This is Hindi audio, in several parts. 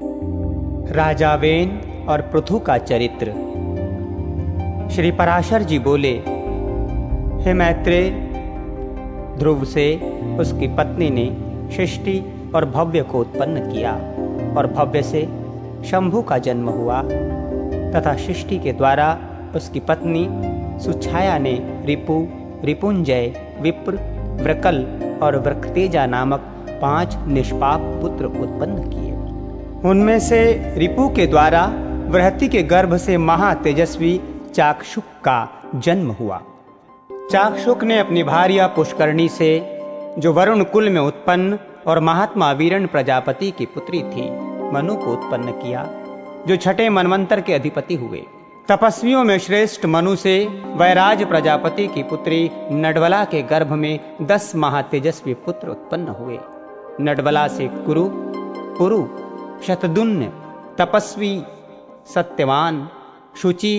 राजा वेन और पृथु का चरित्र। श्री पराशर जी बोले, हे मैत्रेय, ध्रुव से उसकी पत्नी ने सृष्टि और भव्य को उत्पन्न किया और भव्य से शंभु का जन्म हुआ तथा सृष्टि के द्वारा उसकी पत्नी सुछाया ने रिपु, रिपुंजय, विप्र, वृकल और वृक्तेजा नामक 5 निष्पाप पुत्र उत्पन्न किए। उनमें से रिपु के द्वारा बृहति के गर्भ से महातेजस्वी चाक्षुक का जन्म हुआ। चाक्षुक ने अपनी भार्या पुष्करणी से, जो वरुण कुल में उत्पन्न और महात्मा वीरण प्रजापति की पुत्री थी, मनु को उत्पन्न किया, जो छठे मनवंतर के अधिपति हुए। तपस्वियों में श्रेष्ठ मनु से वैराज प्रजापति की पुत्री नडवला के गर्भ में 10 महातेजस्वी पुत्र उत्पन्न हुए। नडवला से कुरु, पुरु, शतदुन्य, तपस्वी, सत्यवान, शुचि,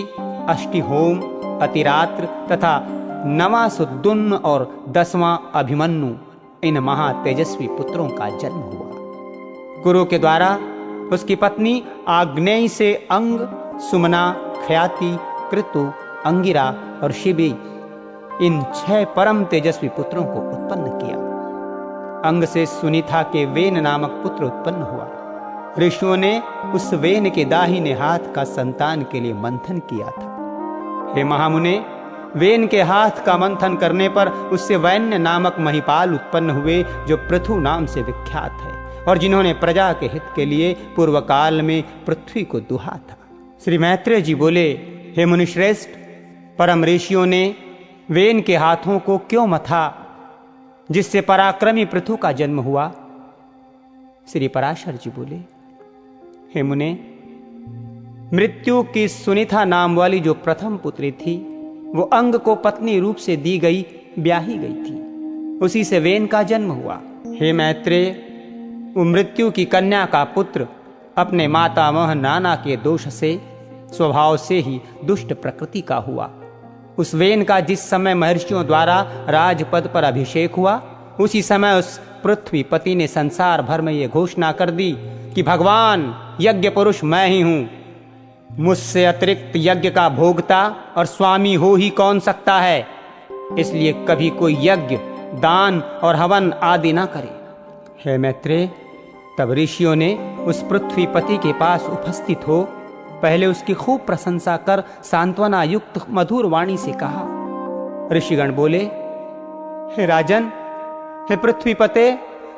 अष्टिहोम, अतिरात्र तथा 9वां सुदुन्न और 10वां अभिमन्यु, इन महातेजस्वी पुत्रों का जन्म हुआ। कुरु के द्वारा उसकी पत्नी आग्नेय से अंग, सुमना, ख्याति, कृतु, अंगिरा और शिबी, इन 6 परम तेजस्वी पुत्रों को उत्पन्न किया। अंग से सुनीता के वेन नामक पुत्र उत्पन्न हुआ। ऋषियों ने उस वेन के दाहिने हाथ का संतान के लिए मंथन किया था। हे महामुने, वेन के हाथ का मंथन करने पर उससे वैन्य नामक महिपाल उत्पन्न हुए, जो पृथु नाम से विख्यात है और जिन्होंने प्रजा के हित के लिए पूर्व काल में पृथ्वी को दुहा था। श्री मैत्रेय जी बोले, हे मुनिश्रेष्ठ, परम ऋषियों ने वेन के हाथों को क्यों मथा, जिससे पराक्रमी पृथु का जन्म हुआ? श्री पराशर जी बोले, हे मुने, मृत्यु की सुनीता नाम वाली जो प्रथम पुत्री थी, वो अंग को पत्नी रूप से दी गई, ब्याही गई थी। उसी से वेन का जन्म हुआ। हे मैत्रेय, वो मृत्यु की कन्या का पुत्र अपने मातामह नाना के दोष से, स्वभाव से ही दुष्ट प्रकृति का हुआ। उस वेन का जिस समय महर्षियों द्वारा राजपद पर अभिषेक हुआ, उसी समय उस पृथ्वी पति ने संसार भर में ये घोषणा कर दी कि भगवान यज्ञ पुरुष मैं ही हूं, मुझसे अतिरिक्त यज्ञ का भोगता और स्वामी हो ही कौन सकता है, इसलिए कभी कोई यज्ञ, दान और हवन आदि ना करे। हे मैत्रेय, तब ऋषियों ने उस पृथ्वी पति के पास उपस्थित हो पहले उसकी खूब प्रशंसा कर सांत्वना युक्त मधुर वाणी से कहा। ऋषिगण बोले, हे राजन, हे पृथ्वीपते,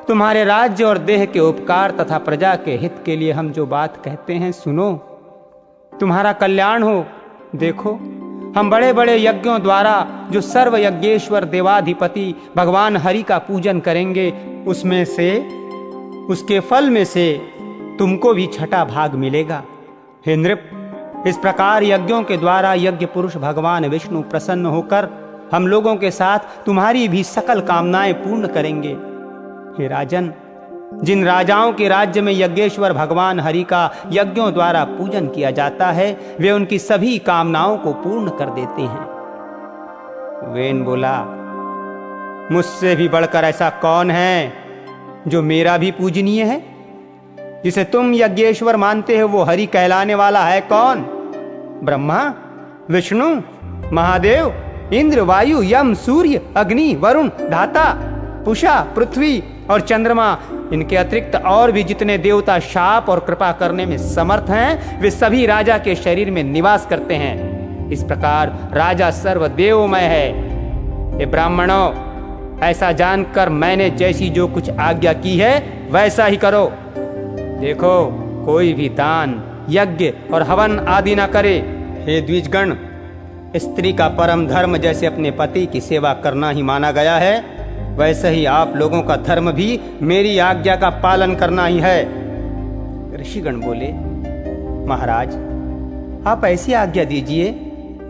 तुम्हारे राज्य और देह के उपकार तथा प्रजा के हित के लिए हम जो बात कहते हैं सुनो, तुम्हारा कल्याण हो। देखो, हम बड़े बड़े यज्ञों द्वारा जो सर्व यज्ञेश्वर देवाधिपति भगवान हरि का पूजन करेंगे, उसमें से, उसके फल में से तुमको भी छठा भाग मिलेगा। हे नृप, इस प्रकार यज्ञों के द्वारा यज्ञ पुरुष भगवान विष्णु प्रसन्न होकर हम लोगों के साथ तुम्हारी भी सकल कामनाएं पूर्ण करेंगे। हे राजन, जिन राजाओं के राज्य में यज्ञेश्वर भगवान हरि का यज्ञों द्वारा पूजन किया जाता है, वे उनकी सभी कामनाओं को पूर्ण कर देते हैं। वेन बोला, मुझसे भी बढ़कर ऐसा कौन है जो मेरा भी पूजनीय है? जिसे तुम यज्ञेश्वर मानते हो वो हरि कहलाने वाला है कौन? ब्रह्मा, विष्णु, महादेव, इंद्र, वायु, यम, सूर्य, अग्नि, वरुण, धाता, पुषा, पृथ्वी और चंद्रमा, इनके अतिरिक्त और भी जितने देवता शाप और कृपा करने में समर्थ हैं, वे सभी राजा के शरीर में निवास करते हैं। इस प्रकार राजा सर्वदेवमय है। ये ब्राह्मणों, ऐसा जानकर मैंने जैसी जो कुछ आज्ञा की है वैसा ही करो। देखो, कोई भी दान, यज्ञ और हवन आदि ना करे। हे द्विजगण, स्त्री का परम धर्म जैसे अपने पति की सेवा करना ही माना गया है, वैसे ही आप लोगों का धर्म भी मेरी आज्ञा का पालन करना ही है। ऋषिगण बोले, महाराज, आप ऐसी आज्ञा दीजिए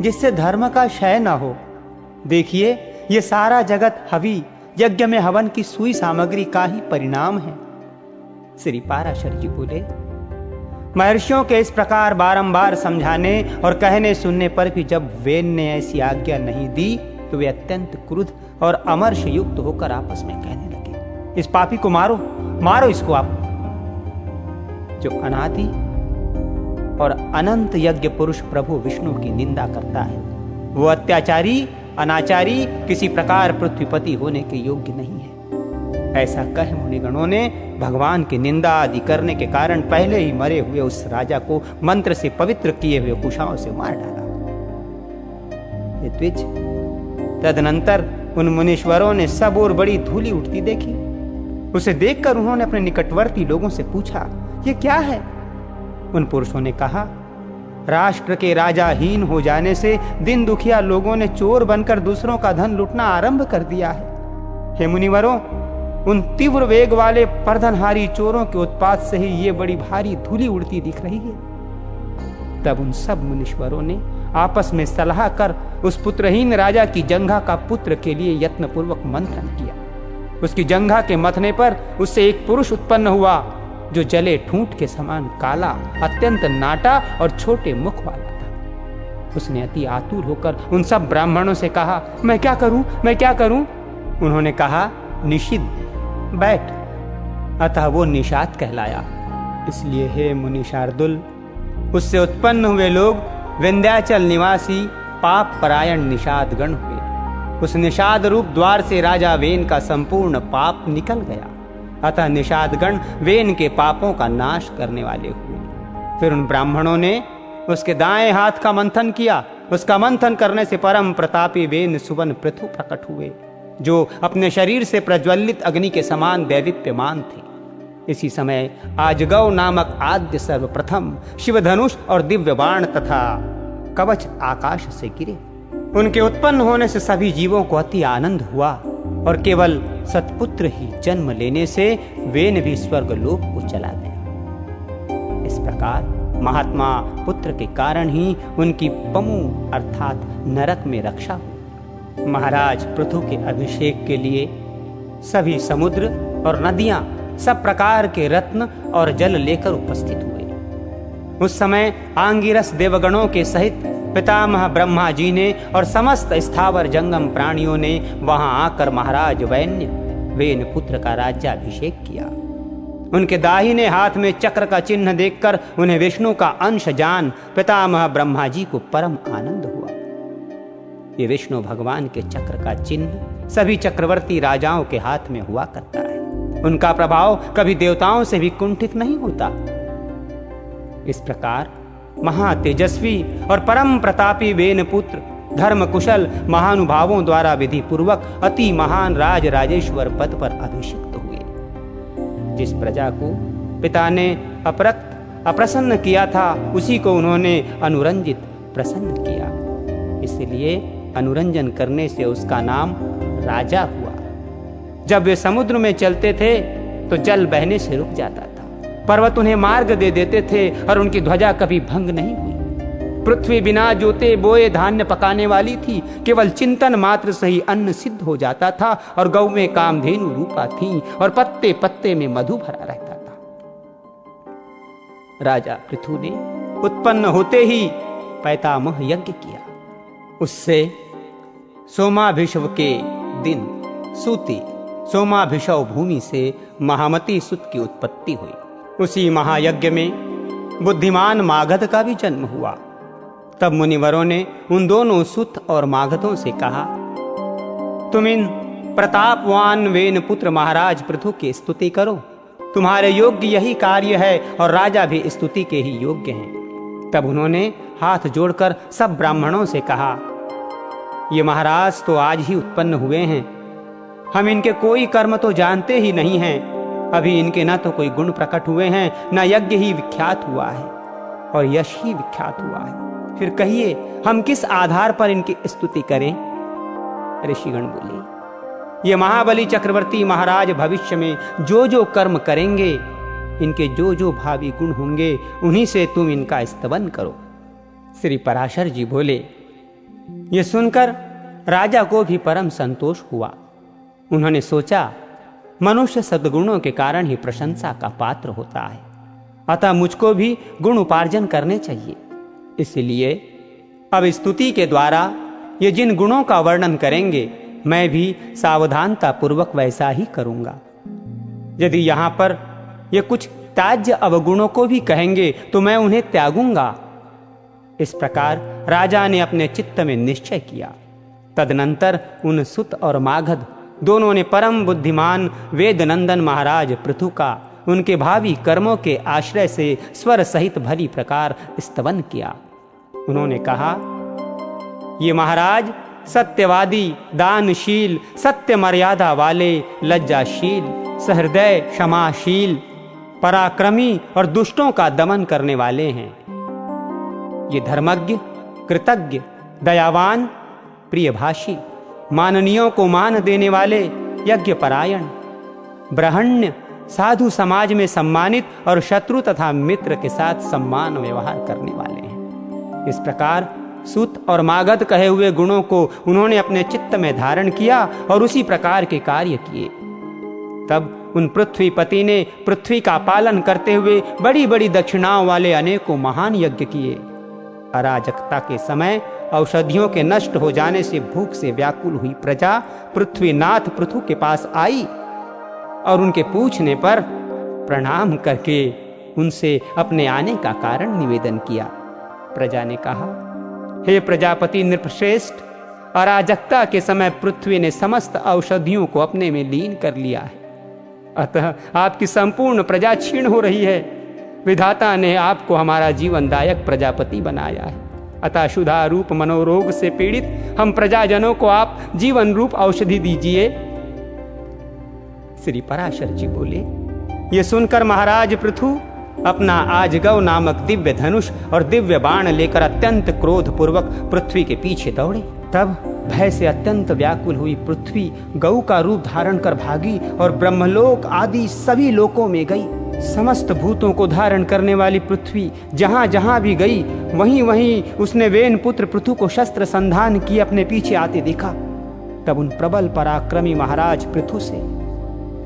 जिससे धर्म का क्षय ना हो। देखिए, ये सारा जगत हवि, यज्ञ में हवन की सुई सामग्री का ही परिणाम है। श्री पाराशर जी बोले, महर्षियों के इस प्रकार बारंबार समझाने और कहने सुनने पर भी जब वेन ने ऐसी आज्ञा नहीं दी, तो वे अत्यंत क्रुद्ध और अमर्ष युक्त होकर आपस में कहने लगे, इस पापी को मारो, मारो इसको आप। जो अनादि और अनंत यज्ञ पुरुष प्रभु विष्णु की निंदा करता है, वो अत्याचारी अनाचारी किसी प्रकार पृथ्वीपति होने के योग्य नहीं है। ऐसा कह मुनिगणों ने भगवान की निंदा आदि करने के कारण पहले ही मरे हुए उस राजा को मंत्र से पवित्र किए हुए कुशाओं से मार डाला। हे द्विज, तदनंतर उन मुनीश्वरों ने सब और बड़ी धूली उठती देखी। उसे देखकर उन्होंने अपने निकटवर्ती लोगों से पूछा, ये क्या है? उन पुरुषों ने कहा, राष्ट्र के राजाहीन हो जाने से दिन दुखिया लोगों ने चोर बनकर दूसरों का धन लूटना आरंभ कर दिया है। हे मुनिवरों, उन तीव्र वेग वाले परधनहारी चोरों के उत्पात से ही ये बड़ी भारी धूली उड़ती दिख रही है। तब उन सब मुनीश्वरों ने आपस में सलाह कर उस पुत्रहीन राजा की जंघा का पुत्र के लिए यत्नपूर्वक मंथन किया। उसकी जंघा के मथने पर उससे एक पुरुष उत्पन्न हुआ जो जले ठूंठ के समान काला, अत्यंत नाटा और छोटे मुख वाला था। उसने अति आतुर होकर उन सब ब्राह्मणों से कहा, मैं क्या करूं, मैं क्या करूं? उन्होंने कहा, निषिद्ध, बैठ। अतः वो निषाद कहलाया। इसलिए हे मुनि शार्दुल, उससे उत्पन्न हुए लोग विंध्याचल निवासी पाप परायण निषाद गण हुए। उस निषाद रूप द्वार से राजा वेन का संपूर्ण पाप निकल गया। अतः निषादगण वेन के पापों का नाश करने वाले हुए। फिर उन ब्राह्मणों ने उसके दाएं हाथ का मंथन किया। उसका मंथन करने से परम प्रतापी वेन सुवन पृथु प्रकट हुए, जो अपने शरीर से प्रज्वलित अग्नि के समान दैदीप्यमान थे। इसी समय आजगौ नामक आद्य सर्वप्रथम शिवधनुष और दिव्य बाण तथा कवच आकाश से गिरे। उनके उत्पन्न होने से सभी जीवों को अति आनंद हुआ और केवल सत्पुत्र ही जन्म लेने से वेन भी स्वर्गलोक को चला गया। इस प्रकार महात्मा पुत्र के कारण ही उनकी पमु अर्थात नरक में रक्षा हुई। महाराज पृथु के अभिषेक के लिए सभी समुद्र और नदियां सब प्रकार के रत्न और जल लेकर उपस्थित हुए। उस समय आंगिरस देवगणों के सहित पितामह ब्रह्मा जी ने और समस्त स्थावर जंगम प्राणियों ने वहां आकर महाराज वैन्य वेन पुत्र का राज्याभिषेक किया। उनके दाहिने हाथ में चक्र का चिन्ह देखकर उन्हें विष्णु का अंश जान पितामह ब्रह्मा जी को परम आनंद हुआ। ये विष्णु भगवान के चक्र का चिन्ह सभी चक्रवर्ती राजाओं के हाथ में हुआ करता है। उनका प्रभाव कभी देवताओं से भी कुंठित नहीं होता। इस प्रकार महातेजस्वी और परम प्रतापी वेन पुत्र धर्म कुशल महानुभावों द्वारा विधि पूर्वक अति महान राज राजेश्वर पद पर अभिषिक्त हुए। जिस प्रजा को पिता ने अप्रसन्न किया था, उसी को उन्होंने अनुरंजित प्रसन्न किया। इसलिए अनुरंजन करने से उसका नाम राजा हुआ। जब वे समुद्र में चलते थे तो जल बहने से रुक जाता था, पर्वत उन्हें मार्ग दे देते थे और उनकी ध्वजा कभी भंग नहीं हुई। पृथ्वी बिना जोते बोए धान्य पकाने वाली थी, केवल चिंतन मात्र से ही अन्न सिद्ध हो जाता था और गौ में कामधेनु रूपा थी और पत्ते पत्ते में मधु भरा रहता था। राजा पृथु ने उत्पन्न होते ही पैतामह यज्ञ किया। उससे सोमाभिषव के दिन सूति सोमाभिषव भूमि से महामती सुत की उत्पत्ति हुई। उसी महायज्ञ में बुद्धिमान मागध का भी जन्म हुआ। तब मुनिवरों ने उन दोनों सुत और मागधों से कहा, तुम इन प्रतापवान वेन पुत्र महाराज पृथु की स्तुति करो। तुम्हारे योग्य यही कार्य है और राजा भी स्तुति के ही योग्य हैं। तब उन्होंने हाथ जोड़कर सब ब्राह्मणों से कहा, ये महाराज तो आज ही उत्पन्न हुए हैं। हम इनके कोई कर्म तो जानते ही नहीं हैं। अभी इनके न तो कोई गुण प्रकट हुए हैं, न यज्ञ ही विख्यात हुआ है और यश ही विख्यात हुआ है। फिर कहिए हम किस आधार पर इनकी स्तुति करें? ऋषिगण बोले, ये महाबली चक्रवर्ती महाराज भविष्य में जो जो कर्म करेंगे, इनके जो जो भावी गुण होंगे, उन्हीं से तुम इनका स्तवन करो। श्री पराशर जी बोले, ये सुनकर राजा को भी परम संतोष हुआ। उन्होंने सोचा, मनुष्य सद्गुणों के कारण ही प्रशंसा का पात्र होता है, अतः मुझको भी गुण उपार्जन करने चाहिए। इसलिए अब स्तुति के द्वारा ये जिन गुणों का वर्णन करेंगे, मैं भी सावधानता पूर्वक वैसा ही करूंगा। यदि यहाँ पर ये कुछ त्याज्य अवगुणों को भी कहेंगे तो मैं उन्हें त्यागूंगा। इस प्रकार राजा ने अपने चित्त में निश्चय किया। तदनंतर उन सुत और मागध दोनों ने परम बुद्धिमान वेदनंदन महाराज पृथु का उनके भावी कर्मों के आश्रय से स्वर सहित भली प्रकार स्तवन किया। उन्होंने कहा, ये महाराज सत्यवादी, दानशील, सत्य मर्यादा वाले, लज्जाशील, सहृदय, क्षमाशील, पराक्रमी और दुष्टों का दमन करने वाले हैं। ये धर्मज्ञ, कृतज्ञ, दयावान, प्रियभाषी, माननीयों को मान देने वाले, यज्ञपरायण, ब्रह्मण्य, साधु समाज में सम्मानित और शत्रु तथा मित्र के साथ सम्मान व्यवहार करने वाले हैं। इस प्रकार सुत और मागध कहे हुए गुणों को उन्होंने अपने चित्त में धारण किया और उसी प्रकार के कार्य किए। तब उन पृथ्वीपति ने पृथ्वी का पालन करते हुए बड़ी बड़ी दक्षिणाओं वाले अनेकों महान यज्ञ किए। अराजकता के समय औषधियों के नष्ट हो जाने से भूख से व्याकुल हुई प्रजा पृथ्वीनाथ पृथु के पास आई और उनके पूछने पर प्रणाम करके उनसे अपने आने का कारण निवेदन किया। प्रजा ने कहा, हे प्रजापति नृपश्रेष्ठ, अराजकता के समय पृथ्वी ने समस्त औषधियों को अपने में लीन कर लिया है, अतः आपकी संपूर्ण प्रजा क्षीण हो रही है। विधाता ने आपको हमारा जीवनदायक प्रजापति बनाया है, अतः क्षुधा रूप मनोरोग से पीड़ित हम प्रजाजनों को आप जीवन रूप औषधि दीजिए। श्री पराशर जी बोले, ये सुनकर महाराज पृथु अपना आजगव नामक दिव्य धनुष और दिव्य बाण लेकर अत्यंत क्रोध पूर्वक पृथ्वी के पीछे दौड़े। तब भय से अत्यंत व्याकुल हुई पृथ्वी गऊ का रूप धारण कर भागी और ब्रह्मलोक आदि सभी लोकों में गई। समस्त भूतों को धारण करने वाली पृथ्वी जहां जहां भी गई वहीं वहीं उसने वेन पुत्र पृथु को शस्त्र संधान किए अपने पीछे आते देखा। तब उन प्रबल पराक्रमी महाराज पृथु से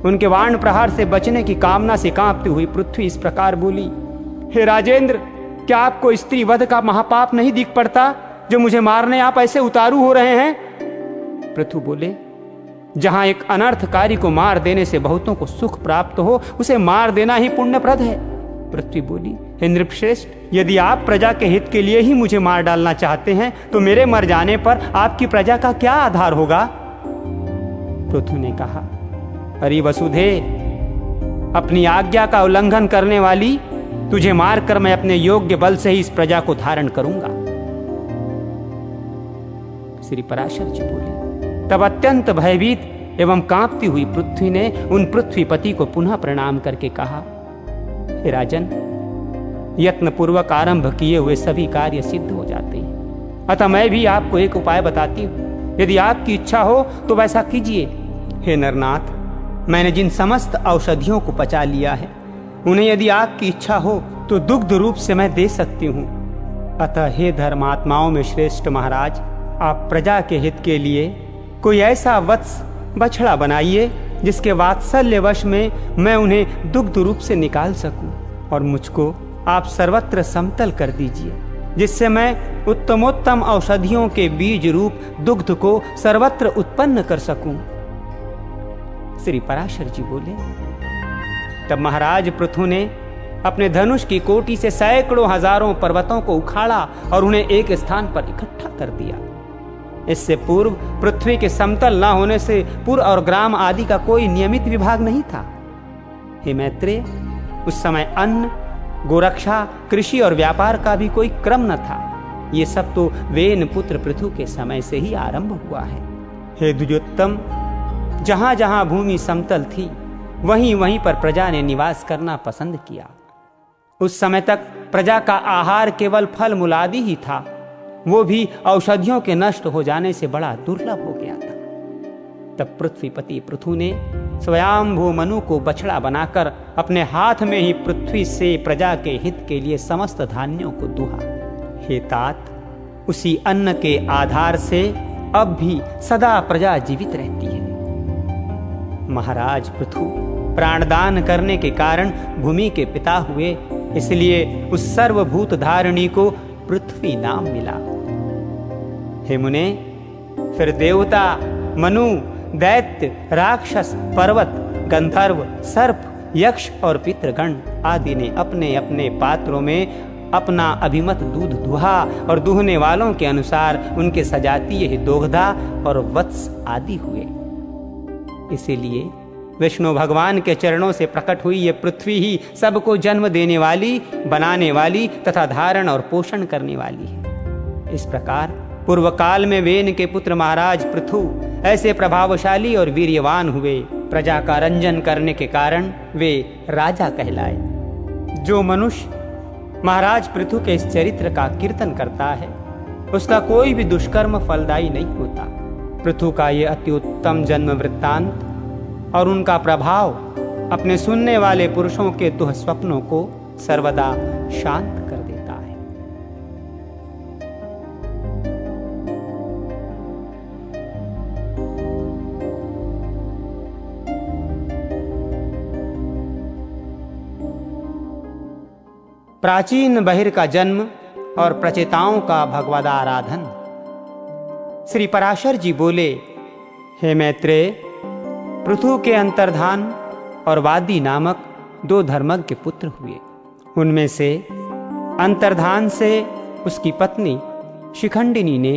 उनके वाण प्रहार से बचने की कामना से कांपती हुई पृथ्वी इस प्रकार बोली, हे राजेंद्र, क्या आपको स्त्री वध का महापाप नहीं दिख पड़ता जो मुझे मारने आप ऐसे उतारू हो रहे हैं? पृथु बोले, जहां एक अनर्थकारी को मार देने से बहुतों को सुख प्राप्त हो उसे मार देना ही पुण्यप्रद है। पृथ्वी बोली, हे नृपश्रेष्ठ, यदि आप प्रजा के हित के लिए ही मुझे मार डालना चाहते हैं तो मेरे मर जाने पर आपकी प्रजा का क्या आधार होगा? पृथु ने कहा, अरे वसुधे, अपनी आज्ञा का उल्लंघन करने वाली, तुझे मारकर मैं अपने योग्य बल से ही इस प्रजा को धारण करूंगा। श्री पराशर जी बोले, तब अत्यंत भयभीत एवं कांपती हुई पृथ्वी ने उन पृथ्वीपति को पुनः प्रणाम करके कहा, हे राजन, यत्न पूर्वक आरंभ किए हुए सभी कार्य सिद्ध हो जाते हैं, अतः मैं भी आपको एक उपाय बताती हूं, यदि आपकी इच्छा हो तो वैसा कीजिए। हे नरनाथ, मैंने जिन समस्त औषधियों को पचा लिया है उन्हें यदि आपकी इच्छा हो तो दुग्ध रूप से मैं दे सकती हूँ। अतः हे धर्मात्माओं में श्रेष्ठ महाराज, आप प्रजा के हित के लिए कोई ऐसा वत्स बछड़ा बनाइए जिसके वात्सल्यवश में मैं उन्हें दुग्ध रूप से निकाल सकूं, और मुझको आप सर्वत्र समतल कर दीजिए जिससे मैं उत्तमोत्तम औषधियों के बीज रूप दुग्ध को सर्वत्र उत्पन्न कर सकूं। श्री पराशर जी बोले, तब महाराज पृथु ने अपने धनुष की कोटि से सैकड़ों हजारों पर्वतों को उखाड़ा और उन्हें एक स्थान पर इकट्ठा कर दिया। इससे पूर्व पृथ्वी के समतल न होने से पुर और ग्राम आदि का कोई नियमित विभाग नहीं था। हे मैत्रेय, उस समय अन्न, गोरक्षा, कृषि और व्यापार का भी कोई क्रम न था। ये सब तो वेन पुत्र पृथु के समय से ही आरंभ हुआ है। हे द्विजोत्तम, जहां जहां भूमि समतल थी वहीं वहीं पर प्रजा ने निवास करना पसंद किया। उस समय तक प्रजा का आहार केवल फल मूलादि ही था, वो भी औषधियों के नष्ट हो जाने से बड़ा दुर्लभ हो गया था। तब पृथ्वीपति पृथु ने स्वयंभू मनु को बछड़ा बनाकर अपने हाथ में ही पृथ्वी से प्रजा के हित के लिए समस्त धान्यों को दुहा। हे तात, उसी अन्न के आधार से अब भी सदा प्रजा जीवित रहती है। महाराज पृथु प्राणदान करने के कारण भूमि के पिता हुए, इसलिए उस सर्वभूत धारिणी को पृथ्वी नाम मिला। हे मुने, फिर देवता, मनु, दैत्य, राक्षस, पर्वत, गंधर्व, सर्प, यक्ष और पितृगण आदि ने अपने अपने पात्रों में अपना अभिमत दूध दुहा और दुहने वालों के अनुसार उनके सजातीय दोग्धा और वत्स आदि हुए। इसीलिए विष्णु भगवान के चरणों से प्रकट हुई ये पृथ्वी ही सबको जन्म देने वाली, बनाने वाली तथा धारण और पोषण करने वाली है। इस प्रकार पूर्व काल में वेन के पुत्र महाराज पृथु ऐसे प्रभावशाली और वीर्यवान हुए, प्रजा का रंजन करने के कारण वे राजा कहलाए। जो मनुष्य महाराज पृथु के इस चरित्र का कीर्तन करता है उसका कोई भी दुष्कर्म फलदायी नहीं होता। पृथु का ये अति उत्तम जन्म वृत्तांत और उनका प्रभाव अपने सुनने वाले पुरुषों के दुह स्वप्नों को सर्वदा शांत कर देता है। प्राचीन बहिर का जन्म और प्रचेताओं का भगवदाराधन। श्री पराशर जी बोले, हे मैत्रेय, पृथु के अंतर्धान और वादी नामक दो धर्मज्ञ पुत्र हुए। उनमें से अंतर्धान से उसकी पत्नी शिखंडिनी ने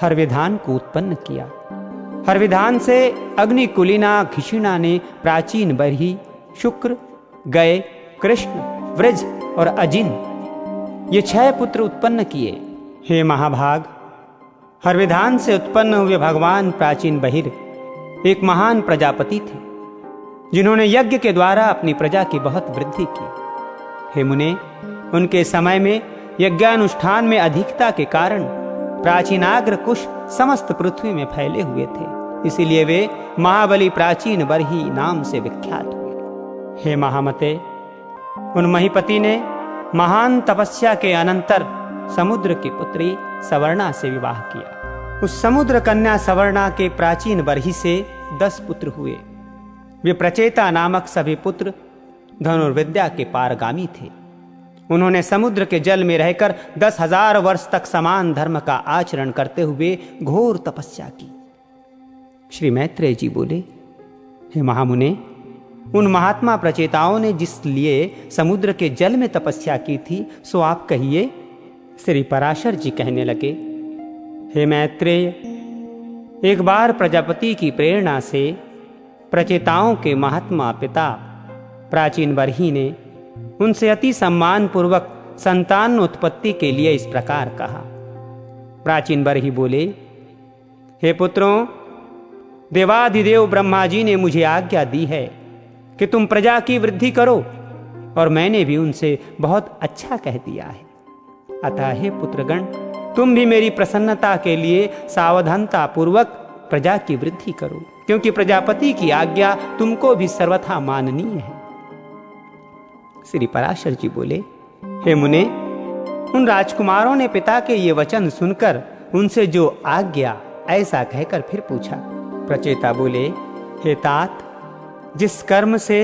हर्विधान को उत्पन्न किया। हर्विधान से अग्निकुलिना घिषिणा ने प्राचीन बरही, शुक्र, गय, कृष्ण, वृज और अजिन ये 6 पुत्र उत्पन्न किए। हे महाभाग, हर्विधान से उत्पन्न हुए भगवान प्राचीन बहिर एक महान प्रजापति थे, जिन्होंने यज्ञ के द्वारा अपनी प्रजा की बहुत वृद्धि की। हे मुने, उनके समय में यज्ञानुष्ठान में अधिकता के कारण प्राचीनाग्र कुश समस्त पृथ्वी में फैले हुए थे। इसीलिए वे महाबली प्राचीन बरही नाम से विख्यात हुए। हे महामते, उन महीपति ने महान तपस्या के अनंतर समुद्र की पुत्री सवर्णा से विवाह किया। उस समुद्र कन्या सवर्णा के प्राचीन बरही से 10 पुत्र हुए। वे प्रचेता नामक सभी पुत्र धनुर्विद्या के पारगामी थे। उन्होंने समुद्र के जल में रहकर 10,000 वर्ष तक समान धर्म का आचरण करते हुए घोर तपस्या की। श्री मैत्रेय जी बोले, हे महामुने, उन महात्मा प्रचेताओं ने जिस लिए समुद्र के जल में तपस्या की थी सो आप कहिए। श्री पराशर जी कहने लगे, हे मैत्रेय, एक बार प्रजापति की प्रेरणा से प्रचेताओं के महात्मा पिता प्राचीन बरही ने उनसे अति सम्मान पूर्वक संतान उत्पत्ति के लिए इस प्रकार कहा। प्राचीन बरही बोले, हे पुत्रों, देवाधिदेव ब्रह्मा जी ने मुझे आज्ञा दी है कि तुम प्रजा की वृद्धि करो और मैंने भी उनसे बहुत अच्छा कह दिया है। अतः हे पुत्रगण, तुम भी मेरी प्रसन्नता के लिए सावधानता पूर्वक प्रजा की वृद्धि करो, क्योंकि प्रजापति की आज्ञा तुमको भी सर्वथा माननीय है। श्री पराशर जी बोले, हे मुने, उन राजकुमारों ने पिता के ये वचन सुनकर उनसे जो आज्ञा ऐसा कहकर फिर पूछा। प्रचेता बोले, हे तात, जिस कर्म से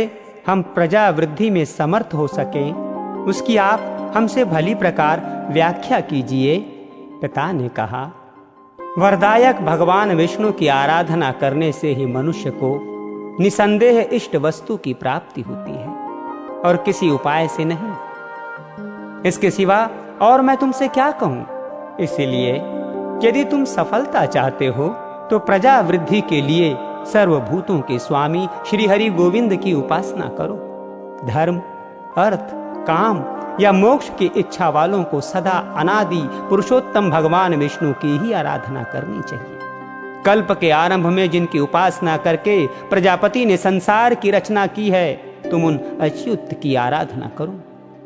हम प्रजा वृद्धि में समर्थ हो सकें उसकी आप हमसे भली प्रकार व्याख्या कीजिए। पिता ने कहा, वरदायक भगवान विष्णु की आराधना करने से ही मनुष्य को निसंदेह इष्ट वस्तु की प्राप्ति होती है और किसी उपाय से नहीं। इसके सिवा और मैं तुमसे क्या कहूं। इसीलिए यदि तुम सफलता चाहते हो तो प्रजा वृद्धि के लिए सर्वभूतों के स्वामी श्री हरि गोविंद की उपासना करो। धर्म, अर्थ, काम या मोक्ष की इच्छा वालों को सदा अनादि पुरुषोत्तम भगवान विष्णु की ही आराधना करनी चाहिए। कल्प के आरंभ में जिनकी उपासना करके प्रजापति ने संसार की रचना की है, तुम उन अच्युत की आराधना करो,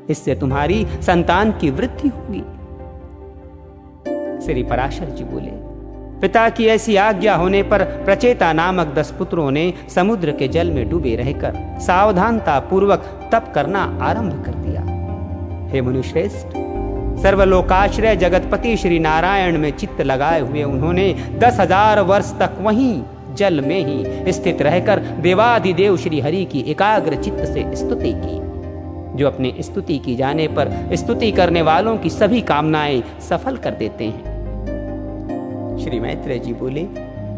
इससे तुम्हारी संतान की वृद्धि होगी। श्री पराशर जी बोले, पिता की ऐसी आज्ञा होने पर प्रचेता नामक 10 पुत्रों ने समुद्र के जल में डूबे रहकर सावधानता पूर्वक तप करना आरंभ कर दिया। हे मुनिश्रेष्ठ, सर्वलोकाश्रय जगतपति श्री नारायण में चित्त लगाए हुए उन्होंने 10,000 वर्ष तक वहीं जल में ही स्थित रहकर देवाधिदेव श्री हरि की एकाग्र चित्त से स्तुति की, जो अपने स्तुति की जाने पर स्तुति करने वालों की सभी कामनाएं सफल कर देते हैं। श्री मैत्रेय जी बोले,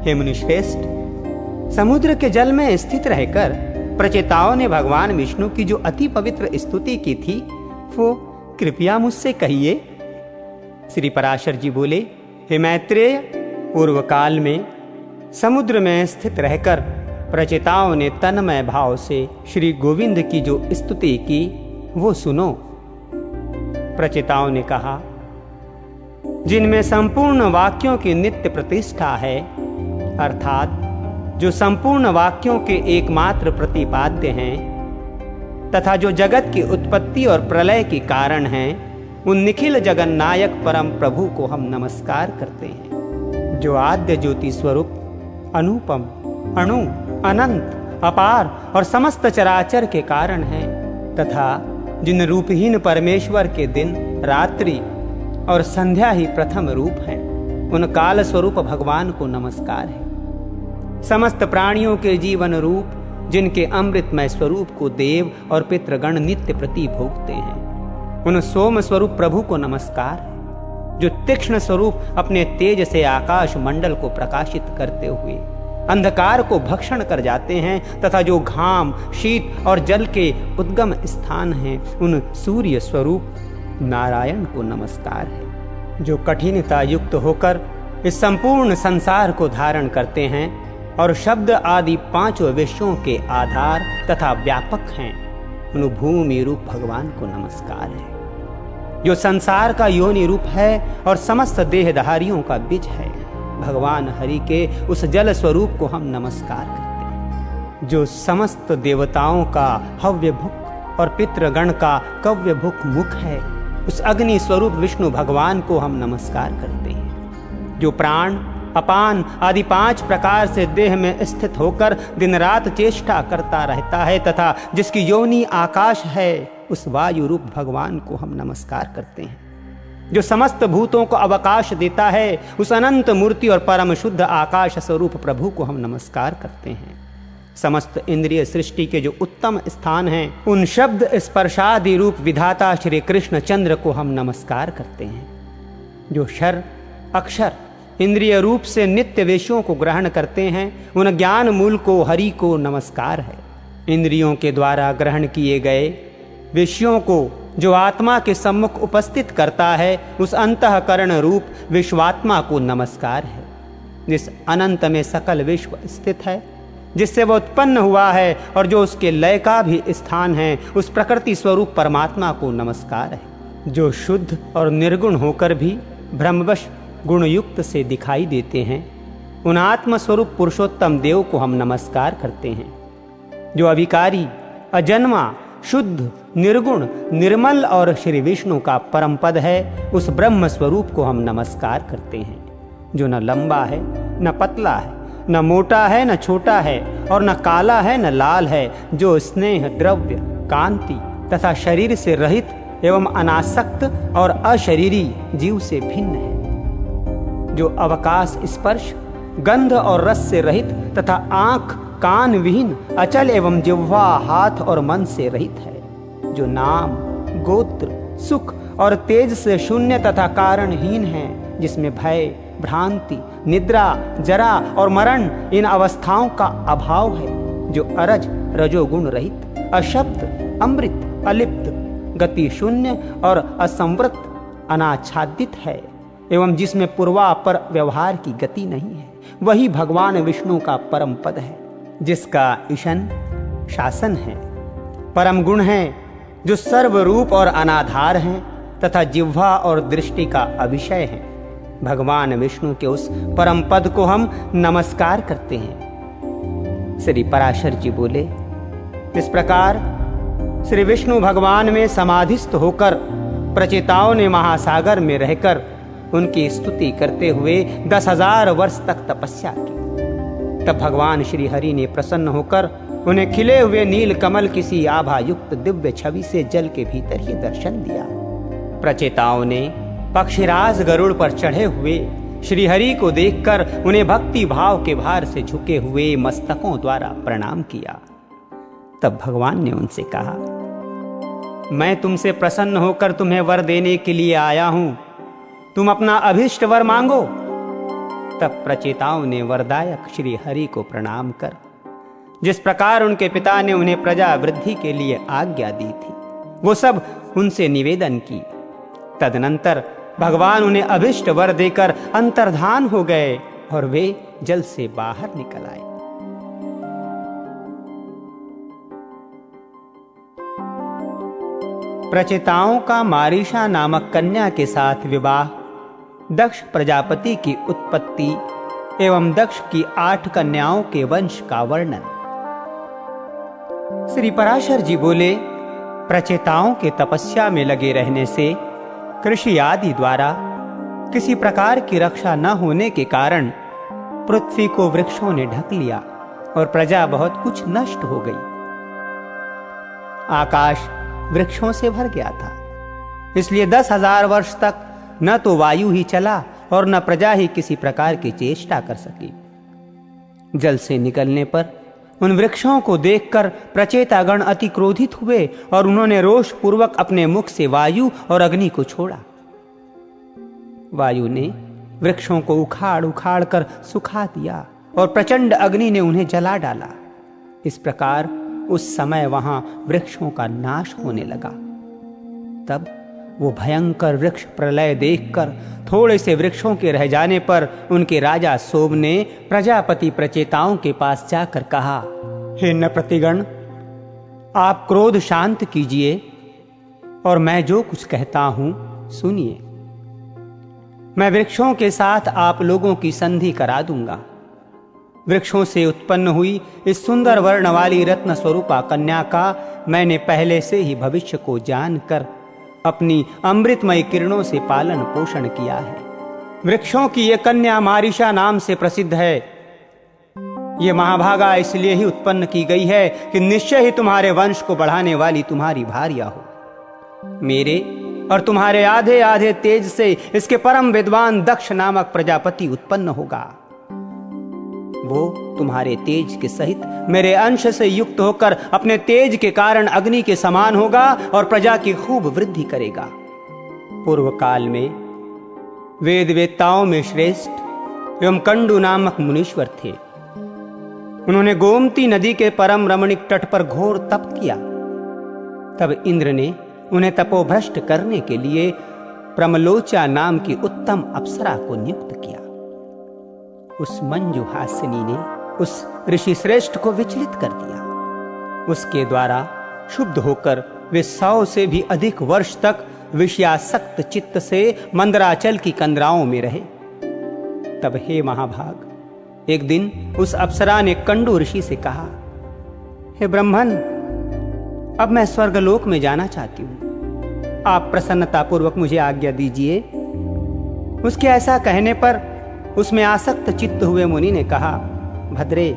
हे मुनिश्रेष्ठ, समुद्र के जल में स्थित रहकर प्रचेताओं ने भगवान विष्णु की जो अति पवित्र स्तुति की थी वो कृपया मुझसे कहिए। श्री पराशर जी बोले, हे मैत्रेय, पूर्व काल में समुद्र में स्थित रहकर प्रचेताओं ने तन्मय भाव से श्री गोविंद की जो स्तुति की वो सुनो। प्रचेताओं ने कहा, जिनमें संपूर्ण वाक्यों की नित्य प्रतिष्ठा है, अर्थात जो संपूर्ण वाक्यों के एकमात्र प्रतिपाद्य हैं तथा जो जगत की उत्पत्ति और प्रलय के कारण हैं, उन निखिल जगन्नायक परम प्रभु को हम नमस्कार करते हैं, जो आद्य ज्योति स्वरूप अनुपम, अणु, अनंत, अपार और समस्त चराचर के कारण हैं, तथा जिन रूपहीन परमेश्वर के दिन, रात्रि और संध्या ही प्रथम रूप है, उन काल स्वरूप भगवान को नमस्कार है। समस्त प्राणियों के जीवन रूप, जिनके अमृतमय स्वरूप को देव और पितृगण नित्य प्रति भोगते हैं, उन सोम स्वरूप प्रभु को नमस्कार है, जो तीक्ष्ण स्वरूप अपने तेज से आकाश मंडल को प्रकाशित करते हुए अंधकार को भक्षण कर जाते हैं, तथा जो घाम, शीत और जल के उद्गम स्थान हैं, उन सूर्य स्वरूप नारायण को नमस्कार है, जो कठिनता युक्त होकर इस संपूर्ण संसार को धारण करते हैं और शब्द आदि पांचों विषयों के आधार तथा व्यापक हैं, उन भूमि रूप भगवान को नमस्कार है, जो संसार का योनि रूप है और समस्त देहधारियों का बीज है। भगवान हरि के उस जल स्वरूप को हम नमस्कार करते हैं, जो समस्त देवताओं का हव्य भुक और पितृगण का कव्य भुक मुख है। उस अग्नि स्वरूप विष्णु भगवान को हम नमस्कार करते हैं, जो प्राण, अपान आदि 5 प्रकार से देह में स्थित होकर दिन रात चेष्टा करता रहता है, तथा जिसकी योनि आकाश है, उस वायु रूप भगवान को हम नमस्कार करते हैं, जो समस्त भूतों को अवकाश देता है, उस अनंत मूर्ति और परम शुद्ध आकाश स्वरूप प्रभु को हम नमस्कार करते हैं। समस्त इंद्रिय सृष्टि के जो उत्तम स्थान हैं, उन शब्द स्पर्शादि रूप विधाता श्री कृष्ण चंद्र को हम नमस्कार करते हैं, जो क्षर, अक्षर, इंद्रिय रूप से नित्य विषयों को ग्रहण करते हैं, उन ज्ञान मूल को हरि को नमस्कार है। इंद्रियों के द्वारा ग्रहण किए गए विषयों को जो आत्मा के सम्मुख उपस्थित करता है, उस अंतःकरण रूप विश्वात्मा को नमस्कार है। जिस अनंत में सकल विश्व स्थित है, जिससे वह उत्पन्न हुआ है और जो उसके लय का भी स्थान है, उस प्रकृति स्वरूप परमात्मा को नमस्कार है। जो शुद्ध और निर्गुण होकर भी ब्रह्मवश गुणयुक्त से दिखाई देते हैं, उन आत्म स्वरूप पुरुषोत्तम देव को हम नमस्कार करते हैं। जो अविकारी, अजन्मा, शुद्ध, निर्गुण, निर्मल और श्री विष्णु का परम पद है, उस ब्रह्म स्वरूप को हम नमस्कार करते हैं। जो न लंबा है, न पतला है, न मोटा है, न छोटा है, और न काला है, न लाल है, जो स्नेह, द्रव्य, कांति तथा शरीर से रहित एवं अनासक्त और अशरीरी जीव से भिन्न है। जो अवकाश, स्पर्श, गंध और रस से रहित तथा आंख, कान विहीन, अचल एवं जिह्वा, हाथ और मन से रहित है। जो नाम, गोत्र, सुख और तेज से शून्य तथा कारणहीन है, जिसमें भय, भ्रांति, निद्रा, जरा और मरण इन अवस्थाओं का अभाव है। जो अरज, रजोगुण रहित, अशब्द, अमृत, अलिप्त, गति शून्य और असंवृत, अनाच्छादित है, एवं जिसमें पूर्वापर व्यवहार की गति नहीं है, वही भगवान विष्णु का परम पद है, जिसका ईशन शासन है। परम गुण है, जो सर्वरूप और अनाधार हैं तथा जिह्वा और दृष्टि का अभिषय है। भगवान विष्णु के उस परम पद को हम नमस्कार करते हैं। श्री पराशर जी बोले, इस प्रकार श्री विष्णु भगवान में समाधिस्थ होकर प्रचेताओं ने महासागर में रहकर उनकी स्तुति करते हुए 10,000 वर्ष तक तपस्या की। तब भगवान श्री हरि ने प्रसन्न होकर उन्हें खिले हुए नील कमल किसी आभा युक्त दिव्य छवि से जल के भीतर ही दर्शन दिया। प्रचेताओं ने पक्षीराज गरुड़ पर चढ़े हुए श्री हरि को देखकर उन्हें भक्ति भाव के भार से झुके हुए मस्तकों द्वारा प्रणाम किया। तब भगवान ने उनसे कहा, मैं तुमसे प्रसन्न होकर तुम्हें वर देने के लिए आया हूं, तुम अपना अभीष्ट वर मांगो। तब प्रचेताओं ने वरदायक श्री हरि को प्रणाम कर जिस प्रकार उनके पिता ने उन्हें प्रजा वृद्धि के लिए आज्ञा दी थी, वो सब उनसे निवेदन की। तदनंतर भगवान उन्हें अभिष्ट वर देकर अंतर्धान हो गए और वे जल से बाहर निकल आए। प्रचेताओं का मारीशा नामक कन्या के साथ विवाह, दक्ष प्रजापति की उत्पत्ति एवं दक्ष की 8 कन्याओं के वंश का वर्णन। श्री पराशर जी बोले, प्रचेताओं के तपस्या में लगे रहने से कृषि आदि द्वारा किसी प्रकार की रक्षा न होने के कारण पृथ्वी को वृक्षों ने ढक लिया और प्रजा बहुत कुछ नष्ट हो गई। आकाश वृक्षों से भर गया था, इसलिए 10,000 वर्ष तक न तो वायु ही चला और न प्रजा ही किसी प्रकार की चेष्टा कर सकी। जल से निकलने पर उन वृक्षों को देखकर प्रचेतागण अति क्रोधित हुए और उन्होंने रोष पूर्वक अपने मुख से वायु और अग्नि को छोड़ा। वायु ने वृक्षों को उखाड़ उखाड़ कर सुखा दिया और प्रचंड अग्नि ने उन्हें जला डाला। इस प्रकार उस समय वहां वृक्षों का नाश होने लगा। तब वो भयंकर वृक्ष प्रलय देखकर थोड़े से वृक्षों के रह जाने पर उनके राजा सोम ने प्रजापति प्रचेताओं के पास जाकर कहा, हे नृपतिगण, आप क्रोध शांत कीजिए और मैं जो कुछ कहता हूं सुनिए। मैं वृक्षों के साथ आप लोगों की संधि करा दूंगा। वृक्षों से उत्पन्न हुई इस सुंदर वर्ण वाली रत्न स्वरूपा कन्या का मैंने पहले से ही भविष्य को जानकर अपनी अमृतमय किरणों से पालन पोषण किया है। वृक्षों की ये कन्या मारीशा नाम से प्रसिद्ध है। ये महाभागा इसलिए ही उत्पन्न की गई है कि निश्चय ही तुम्हारे वंश को बढ़ाने वाली तुम्हारी भार्या हो। मेरे और तुम्हारे आधे आधे तेज से इसके परम विद्वान दक्ष नामक प्रजापति उत्पन्न होगा। वो तुम्हारे तेज के सहित मेरे अंश से युक्त होकर अपने तेज के कारण अग्नि के समान होगा और प्रजा की खूब वृद्धि करेगा। पूर्व काल में वेद वेत्ताओं में श्रेष्ठ एवं कंडू नामक मुनीश्वर थे। उन्होंने गोमती नदी के परम रमणीक तट पर घोर तप किया। तब इंद्र ने उन्हें तपोभ्रष्ट करने के लिए प्रमलोचा नाम की उत्तम अप्सरा को नियुक्त किया। उस मंजू हासिनी ने उस ऋषि श्रेष्ठ को विचलित कर दिया। उसके द्वारा शुद्ध होकर वे 100 से भी अधिक वर्ष तक विषयासक्त चित्त से मंदराचल की कंदराओं में रहे। तब हे महाभाग, एक दिन उस अप्सरा ने कंडू ऋषि से कहा, हे ब्रह्मन, अब मैं स्वर्गलोक में जाना चाहती हूं। आप प्रसन्नता पूर्वक मुझे आज्ञा दीजिए। उसके ऐसा कहने पर उसमें आसक्त चित्त हुए मुनि ने कहा, भद्रे,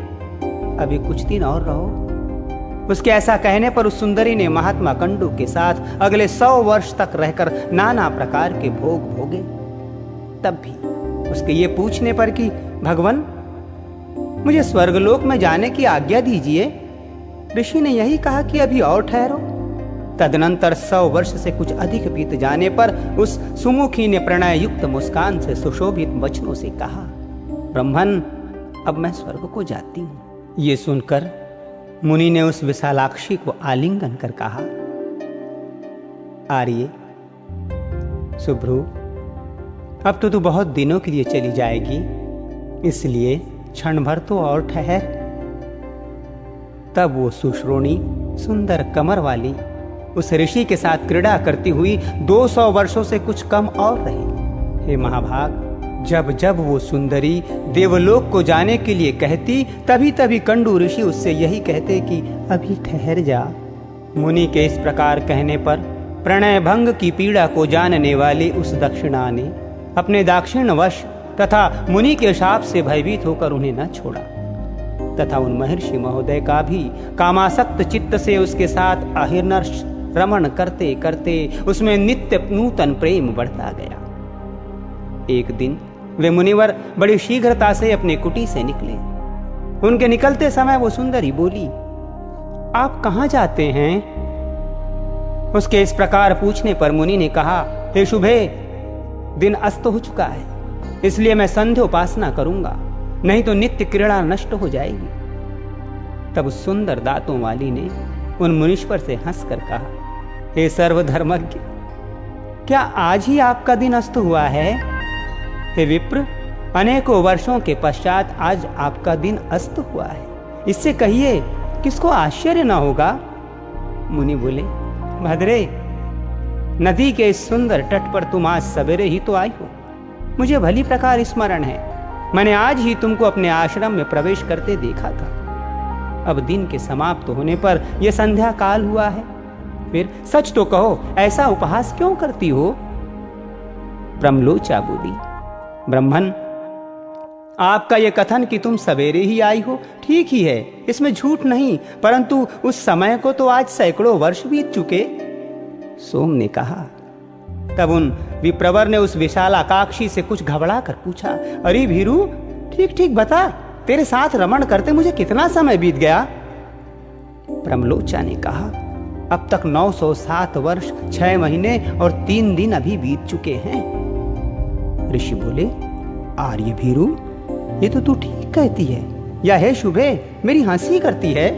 अभी कुछ दिन और रहो। उसके ऐसा कहने पर उस सुंदरी ने महात्मा कंडू के साथ अगले 100 वर्ष तक रहकर नाना प्रकार के भोग भोगे। तब भी उसके ये पूछने पर कि भगवान, मुझे स्वर्गलोक में जाने की आज्ञा दीजिए, ऋषि ने यही कहा कि अभी और ठहरो। तदनंतर 100 वर्ष से कुछ अधिक बीत जाने पर उस सुमुखी ने प्रणय युक्त मुस्कान से सुशोभित वचनों से कहा, ब्रह्मन, अब मैं स्वर्ग को जाती हूं। ये सुनकर मुनि ने उस विशालाक्षी को आलिंगन कर कहा, आर्य, सुभ्रु, अब तो तू बहुत दिनों के लिए चली जाएगी, इसलिए क्षण भर तो और ठहर। तब वो सुश्रोणी सुंदर कमर वाली उस ऋषि के साथ क्रीड़ा करती हुई 200 वर्षों से कुछ कम और रही। हे महाभाग, जब जब वो सुंदरी देवलोक को जाने के लिए कहती, तभी तभी कंडू ऋषि उससे यही कहते कि अभी ठहर जा। मुनि के इस प्रकार कहने पर प्रणय भंग की पीड़ा को जानने वाली उस दक्षिणा ने अपने दाक्षिण्यवश तथा मुनि के शाप से भयभीत होकर उन्हें न छोड़ा तथा उन महर्षि महोदय का भी कामासक्त चित्त से उसके साथ अहिर्नश रमण करते करते उसमें नित्य नूतन प्रेम बढ़ता गया। एक दिन वे मुनिवर बड़ी शीघ्रता से अपने कुटी से निकले। उनके निकलते समय वो सुंदरी बोली, आप कहां जाते हैं? उसके इस प्रकार पूछने पर मुनि ने कहा, हे शुभे, दिन अस्त हो चुका है, इसलिए मैं संध्योपासना करूंगा, नहीं तो नित्य क्रीड़ा नष्ट हो जाएगी। तब उस सुंदर दांतों वाली ने उन मुनीश्वर से हंसकर कहा, हे सर्वधर्मज्ञ, क्या आज ही आपका दिन अस्त हुआ है? हे विप्र, अनेकों वर्षों के पश्चात आज आपका दिन अस्त हुआ है, इससे कहिए किसको आश्चर्य न होगा? मुनि बोले, भद्रे, नदी के इस सुंदर तट पर तुम आज सवेरे ही तो आई हो। मुझे भली प्रकार स्मरण है, मैंने आज ही तुमको अपने आश्रम में प्रवेश करते देखा था। अब दिन के समाप्त होने पर यह संध्या काल हुआ है, फिर सच तो कहो, ऐसा उपहास क्यों करती हो? ब्रह्मलोचा बोली, ब्रह्मन, आपका यह कथन कि तुम सवेरे ही आई हो ठीक ही है, इसमें झूठ नहीं, परंतु उस समय को तो आज सैकड़ों वर्ष बीत चुके। सोम ने कहा। तब उन विप्रवर ने उस विशालाकाक्षी से कुछ घबरा कर पूछा, अरे भीरू, ठीक ठीक बता, तेरे साथ रमण करते मुझे कितना समय बीत गया? ब्रह्मलोचा ने कहा, अब तक 907 वर्ष 6 महीने और 3 दिन अभी बीत चुके हैं। ऋषि बोले, आर्य भीरू, ये तो तू ठीक कहती है, या हे शुभे, मेरी हंसी करती है?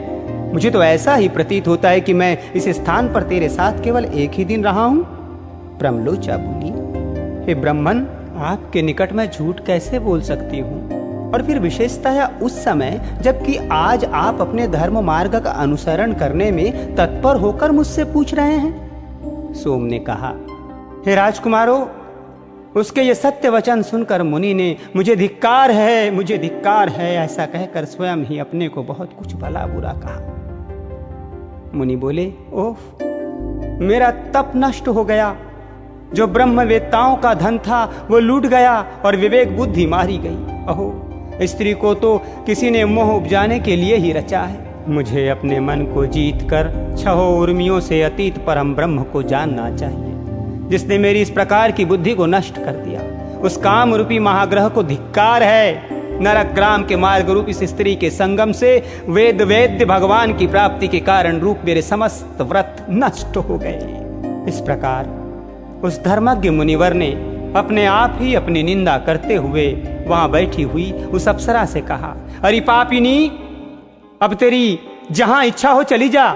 मुझे तो ऐसा ही प्रतीत होता है कि मैं इस स्थान पर तेरे साथ केवल एक ही दिन रहा हूं। ब्रह्मलोचा बोली, हे ब्रह्मन, आपके निकट मैं झूठ कैसे बोल सकती हूँ, और फिर विशेषतः उस समय जबकि आज आप अपने धर्म मार्ग का अनुसरण करने में तत्पर होकर मुझसे पूछ रहे हैं। सोम ने कहा, हे राजकुमारों, उसके ये सत्य वचन सुनकर मुनि ने मुझे धिक्कार है, मुझे धिक्कार है ऐसा कहकर स्वयं ही अपने को बहुत कुछ भला बुरा कहा। मुनि बोले, ओफ, मेरा तप नष्ट हो गया, जो ब्रह्मवेत्ताओं का धन था वो लूट गया और विवेक बुद्धि मारी गई। अहो, स्त्री को तो किसी ने मोह उपजाने के लिए ही रचा है। मुझे अपने मन को जीत कर 6 उर्मियों से अतीत परम ब्रह्म को जानना चाहिए, जिसने मेरी इस प्रकार की बुद्धि को नष्ट कर दिया। उस काम रूपी महाग्रह को धिक्कार है। नरक ग्राम के मार्ग रूप इस स्त्री के संगम से वेद वेद्य भगवान की प्राप्ति के कारण रूप मेरे समस्त व्रत नष्ट हो गए। इस प्रकार उस धर्मज्ञ मुनिवर ने अपने आप ही अपनी निंदा करते हुए वहां बैठी हुई उस अप्सरा से कहा, अरे पापिनी, अब तेरी जहां इच्छा हो चली जा।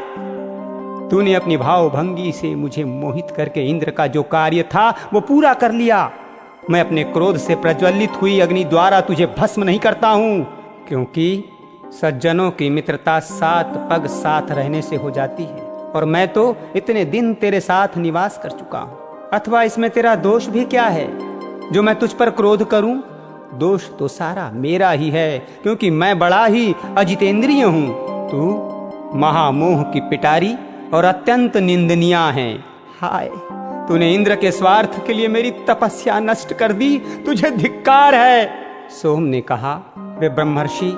तूने अपनी भावभंगी से मुझे मोहित करके इंद्र का जो कार्य था वो पूरा कर लिया। मैं अपने क्रोध से प्रज्वलित हुई अग्नि द्वारा तुझे भस्म नहीं करता हूं, क्योंकि सज्जनों की मित्रता 7 पग साथ रहने से हो जाती है, और मैं तो इतने दिन तेरे साथ निवास कर चुका हूं। अथवा इसमें तेरा दोष भी क्या है जो मैं तुझ पर क्रोध करूं? दोष तो सारा मेरा ही है, क्योंकि मैं बड़ा ही अजितेंद्रिय हूं। तू महामोह की पिटारी और अत्यंत निंदनीय है। हाय, तूने इंद्र के स्वार्थ के लिए मेरी तपस्या नष्ट कर दी, तुझे धिक्कार है। सोम ने कहा, वे ब्रह्मर्षि,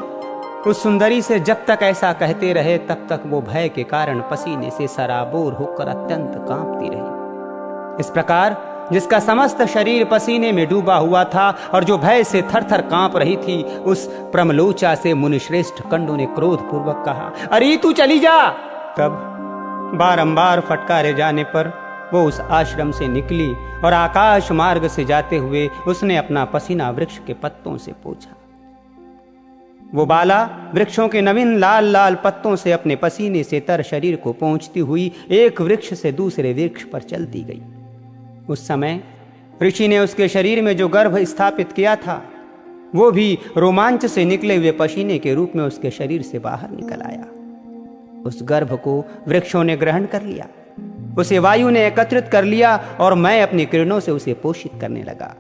उस सुंदरी से जब तक ऐसा कहते रहे तब तक वो भय के कारण पसीने से सराबोर होकर अत्यंत कांपती रही। इस प्रकार जिसका समस्त शरीर पसीने में डूबा हुआ था और जो भय से थरथर कांप रही थी, उस ब्रह्मलोचा से मुनिश्रेष्ठ कंडू ने क्रोध पूर्वक कहा, अरे तू चली जा। तब बारंबार फटकारे जाने पर वो उस आश्रम से निकली और आकाश मार्ग से जाते हुए उसने अपना पसीना वृक्ष के पत्तों से पोंछा। वो बाला वृक्षों के नवीन लाल लाल पत्तों से अपने पसीने से तर शरीर को पोंछती हुई एक वृक्ष से दूसरे वृक्ष पर चलती गई। उस समय ऋषि ने उसके शरीर में जो गर्भ स्थापित किया था वो भी रोमांच से निकले हुए पसीने के रूप में उसके शरीर से बाहर निकल आया। उस गर्भ को वृक्षों ने ग्रहण कर लिया, उसे वायु ने एकत्रित कर लिया और मैं अपनी किरणों से उसे पोषित करने लगा।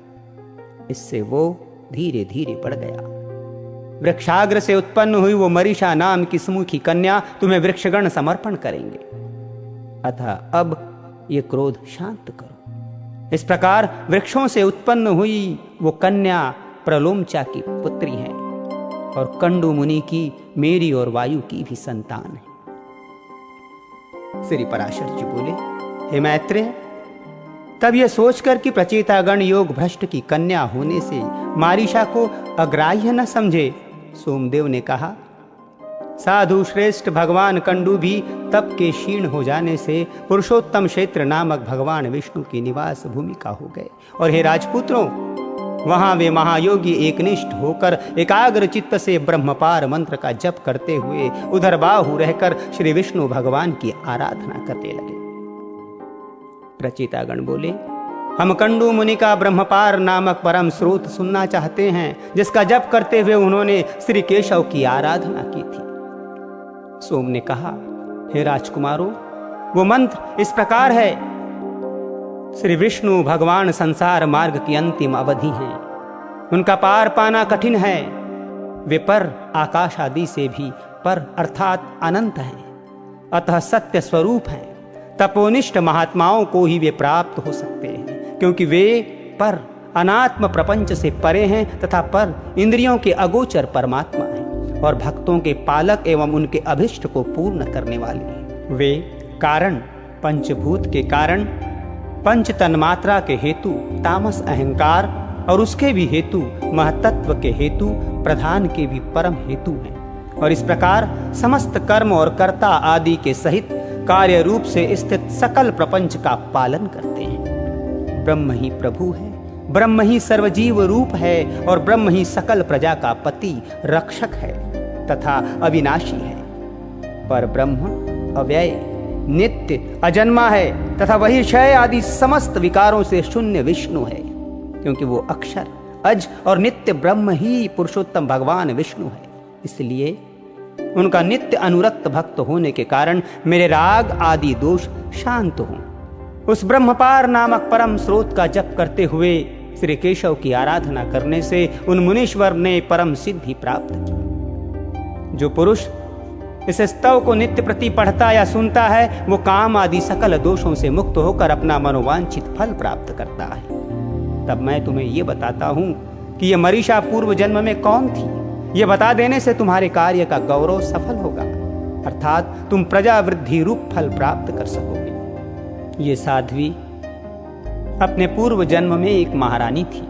इससे वो धीरे धीरे बढ़ गया। वृक्षाग्र से उत्पन्न हुई वो मरीषा नाम की सुमुखी कन्या तुम्हें वृक्षगण समर्पण करेंगे, अतः अब ये क्रोध शांत करो। इस प्रकार वृक्षों से उत्पन्न हुई वो कन्या प्रलोमचा की पुत्री है और कंडू मुनि की, मेरी और वायु की भी संतान है। श्री पराशर जी बोले, हे मैत्रेय, तब यह सोचकर कि प्रचेतागण योग भ्रष्ट की कन्या होने से मारीषा को अग्राह्य न समझे, सोमदेव ने कहा, साधु श्रेष्ठ भगवान कंडू भी तप के क्षीण हो जाने से पुरुषोत्तम क्षेत्र नामक भगवान विष्णु की निवास भूमिका हो गए। और हे राजपुत्रों, वहां वे महायोगी एकनिष्ठ होकर एकाग्र चित्त से ब्रह्मपार मंत्र का जप करते हुए उधर बाहु रहकर श्री विष्णु भगवान की आराधना करने लगे। प्रचेतागण बोले, हम कंडू मुनि का ब्रह्मपार नामक परम स्रोत सुनना चाहते हैं, जिसका जप करते हुए उन्होंने श्री केशव की आराधना की थी। सोम ने कहा, हे राजकुमारों, वो मंत्र इस प्रकार है। श्री विष्णु भगवान संसार मार्ग की अंतिम अवधि हैं। उनका पार पाना कठिन है। वे पर आकाश आदि से भी पर अर्थात अनंत हैं, अतः सत्य स्वरूप हैं। तपोनिष्ठ महात्माओं को ही वे प्राप्त हो सकते हैं, क्योंकि वे पर अनात्म प्रपंच से परे हैं तथा पर इंद्रियों के अगोचर परमात्मा हैं और भक्तों के पालक एवं उनके अभिष्ट को पूर्ण करने वाले हैं। वे कारण, पंचभूत के कारण, पंच तन्मात्रा के हेतु, तामस अहंकार और उसके भी हेतु, महतत्व के हेतु, प्रधान के भी परम हेतु हैं और इस प्रकार समस्त कर्म और कर्ता आदि के सहित कार्य रूप से स्थित सकल प्रपंच का पालन करते हैं। ब्रह्म ही प्रभु है, ब्रह्म ही सर्वजीव रूप है और ब्रह्म ही सकल प्रजा का पति रक्षक है तथा अविनाशी है। पर ब्रह्म अव्यय, नित्य, अजन्मा है तथा वही क्षय आदि समस्त विकारों से शून्य विष्णु है, क्योंकि वो अक्षर, अज और नित्य ब्रह्म ही पुरुषोत्तम भगवान विष्णु है। इसलिए उनका नित्य अनुरक्त भक्त होने के कारण मेरे राग आदि दोष शांत हों। उस ब्रह्मपार नामक परम स्रोत का जप करते हुए श्री केशव की आराधना करने से उन मुनीश्वर ने परम सिद्धि प्राप्त की। जो पुरुष इस स्तव को नित्य प्रति पढ़ता या सुनता है, वो काम आदि सकल दोषों से मुक्त होकर अपना मनोवांछित फल प्राप्त करता है। तब मैं तुम्हें ये बताता हूं कि ये मरीषा पूर्व जन्म में कौन थी। ये बता देने से तुम्हारे कार्य का गौरव सफल होगा, अर्थात तुम प्रजा वृद्धि रूप फल प्राप्त कर सकोगे। ये साध्वी अपने पूर्व जन्म में एक महारानी थी।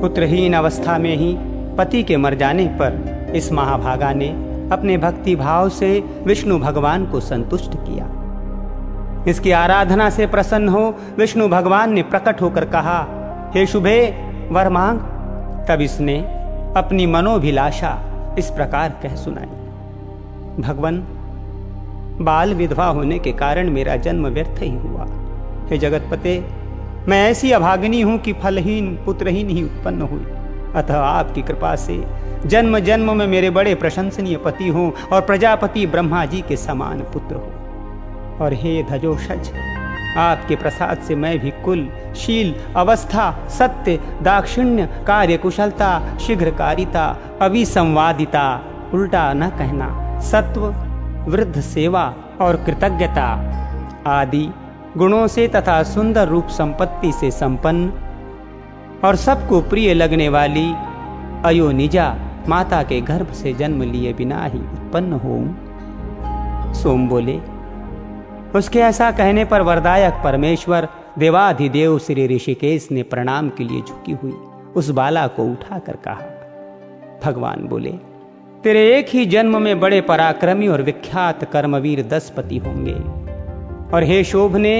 पुत्रहीन अवस्था में ही पति के मर जाने पर इस महाभागा ने अपने भक्ति भाव से विष्णु भगवान को संतुष्ट किया। इसकी आराधना से प्रसन्न हो विष्णु भगवान ने प्रकट होकर कहा, हे शुभे, वर मांग। तब इसने अपनी मनोभिलाषा इस प्रकार कह सुनाई, भगवन, बाल विधवा होने के कारण मेरा जन्म व्यर्थ ही हुआ। हे जगतपते, मैं ऐसी अभागिनी हूं कि फलहीन पुत्रहीन ही उत्पन्न हुई। अतः आपकी कृपा से जन्म जन्म में मेरे बड़े प्रशंसनीय पति हों और प्रजापति ब्रह्मा जी के समान पुत्र हो। और हे धजोषज, आपके प्रसाद से मैं भी कुल, शील, अवस्था, सत्य, दाक्षिण्य, कार्यकुशलता, शीघ्रकारिता, अविसंवादिता, उल्टा न कहना, सत्व, वृद्ध सेवा और कृतज्ञता आदि गुणों से तथा सुंदर रूप संपत्ति से संपन्न और सबको प्रिय लगने वाली अयोनिजा माता के गर्भ से जन्म लिए बिना ही उत्पन्न होऊं। सोम बोले, उसके ऐसा कहने पर वरदायक परमेश्वर देवाधिदेव श्री ऋषिकेश ने प्रणाम के लिए झुकी हुई उस बाला को उठाकर कहा। भगवान बोले, तेरे एक ही जन्म में बड़े पराक्रमी और विख्यात कर्मवीर 10 पति होंगे, और हे शोभने,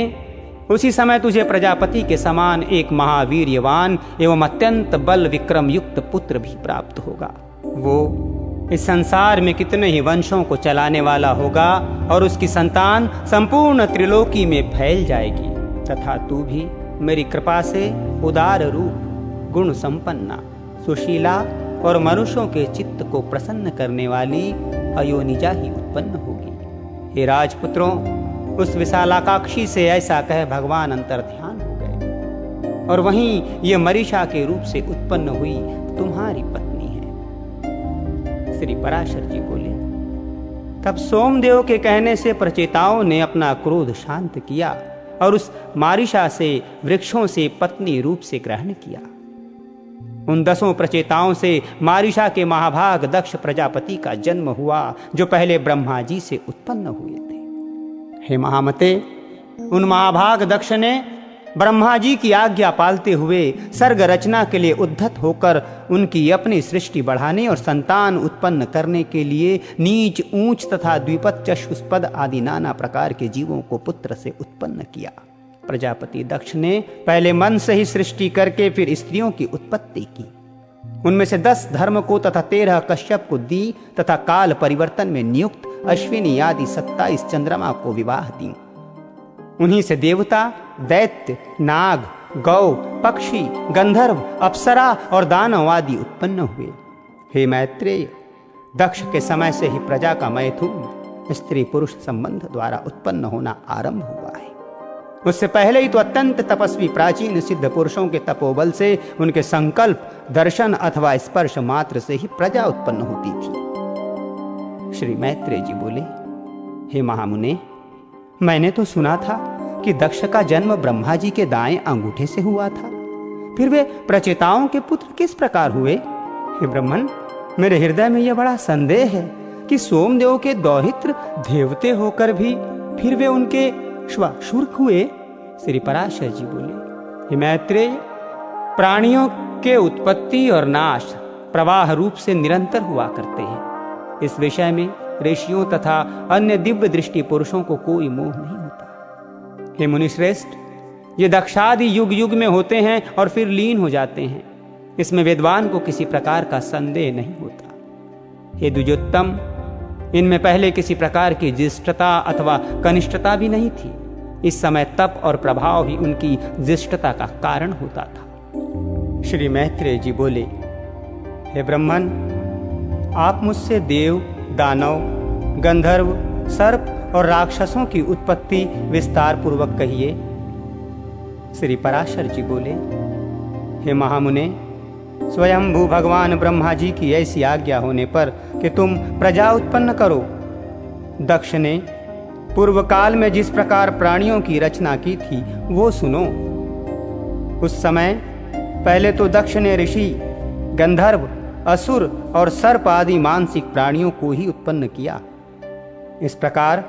उसी समय तुझे प्रजापति के समान एक महावीर्यवान एवं अत्यंत बल विक्रम युक्त पुत्र भी प्राप्त होगा। वो इस संसार में कितने ही वंशों को चलाने वाला होगा और उसकी संतान संपूर्ण त्रिलोकी में फैल जाएगी, तथा तू भी मेरी कृपा से उदार रूप, गुण संपन्ना, सुशीला और मनुष्यों के चित्त को प्रसन्न करने वाली अयोनिजा ही उत्पन्न होगी। हे राजपुत्रों, उस विशालाकाक्षी से ऐसा कह भगवान अंतर्ध्यान हो गए और वहीं ये मरीषा के रूप से उत्पन्न हुई तुम्हारी पत्नी है। श्री पराशर जी बोले, तब सोमदेव के कहने से प्रचेताओं ने अपना क्रोध शांत किया और उस मारिषा से वृक्षों से पत्नी रूप से ग्रहण किया। उन 10 प्रचेताओं से मारिषा के महाभाग दक्ष प्रजापति का जन्म हुआ, जो पहले ब्रह्मा जी से उत्पन्न हुए थे। हे महामते, उन महाभाग दक्ष ने ब्रह्मा जी की आज्ञा पालते हुए सर्ग रचना के लिए उद्धत होकर उनकी अपनी सृष्टि बढ़ाने और संतान उत्पन्न करने के लिए नीच, ऊंच तथा द्विपद, चतुष्पद आदि नाना प्रकार के जीवों को पुत्र से उत्पन्न किया। प्रजापति दक्ष ने पहले मन से ही सृष्टि करके फिर स्त्रियों की उत्पत्ति की। उनमें से 10 धर्म को तथा 13 कश्यप को दी तथा काल परिवर्तन में नियुक्त अश्विनी आदि 27 चंद्रमा को विवाह दी। उन्हीं से देवता, दैत्य, नाग, गौ, पक्षी, गंधर्व, अप्सरा और दानव आदि उत्पन्न हुए। हे मैत्रेय, दक्ष के समय से ही प्रजा का मैथुन स्त्री पुरुष संबंध द्वारा उत्पन्न होना आरंभ हुआ है। उससे पहले ही तो अत्यंत तपस्वी प्राचीन सिद्ध पुरुषों के तपोबल से, उनके संकल्प, दर्शन अथवा स्पर्श मात्र से ही प्रजा उत्पन्न होती थी। श्री मैत्रेय जी बोले, हे महामुने, मैंने तो सुना था कि दक्ष का जन्म ब्रह्मा जी के दाएं अंगूठे से हुआ था। फिर वे प्रचेताओं के पुत्र किस प्रकार हुए? हे ब्रह्मन, मेरे हृदय में यह बड़ा संदेह है कि सोमदेव के दौहित्र देवते होकर भी फिर वे उनके श्वाशुर्क हुए। श्री पराशर जी बोले, हे मैत्रेय, प्राणियों के उत्पत्ति और नाश प्रवाह रूप से निरंतर हुआ करते हैं। इस विषय में ऋषियों तथा अन्य दिव्य दृष्टि पुरुषों को कोई मोह नहीं होता। हे मुनिश्रेष्ठ, ये दक्षादि युग युग में होते हैं और फिर लीन हो जाते हैं। इसमें विद्वान को किसी प्रकार का संदेह नहीं होता। हे द्विजोत्तम, इनमें पहले किसी प्रकार की ज्येष्ठता अथवा कनिष्ठता भी नहीं थी। इस समय तप और प्रभाव ही उनकी ज्येष्ठता का कारण होता था। श्री मैत्रेय जी बोले, हे ब्रह्मन, आप मुझसे देव, दानव, गंधर्व, सर्प और राक्षसों की उत्पत्ति विस्तार पूर्वक कहिए। श्री पराशर जी बोले, हे महामुने, स्वयंभू भगवान ब्रह्मा जी की ऐसी आज्ञा होने पर कि तुम प्रजा उत्पन्न करो। दक्ष ने पूर्व काल में जिस प्रकार प्राणियों की रचना की थी वो सुनो। उस समय पहले तो दक्ष ने ऋषि, गंधर्व, असुर और सर्प आदि मानसिक प्राणियों को ही उत्पन्न किया। इस प्रकार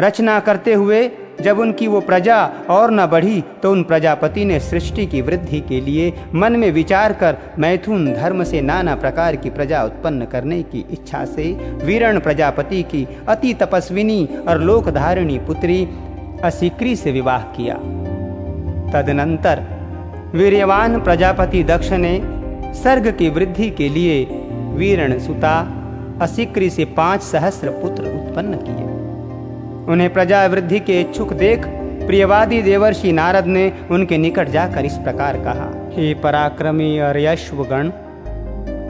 रचना करते हुए जब उनकी वो प्रजा और न बढ़ी तो उन प्रजापति ने सृष्टि की वृद्धि के लिए मन में विचार कर मैथुन धर्म से नाना प्रकार की प्रजा उत्पन्न करने की इच्छा से वीरण प्रजापति की अति तपस्विनी और लोकधारिणी पुत्री असिक्री से विवाह किया। तदनंतर वीर्यवान प्रजापति दक्ष ने सर्ग की वृद्धि के लिए वीरण सुता असिक्री से 5 सहस्र पुत्र उत्पन्न किए। उन्हें प्रजा वृद्धि के इच्छुक देख प्रियवादी देवर्षि नारद ने उनके निकट जाकर इस प्रकार कहा, हे पराक्रमी और यशवगण,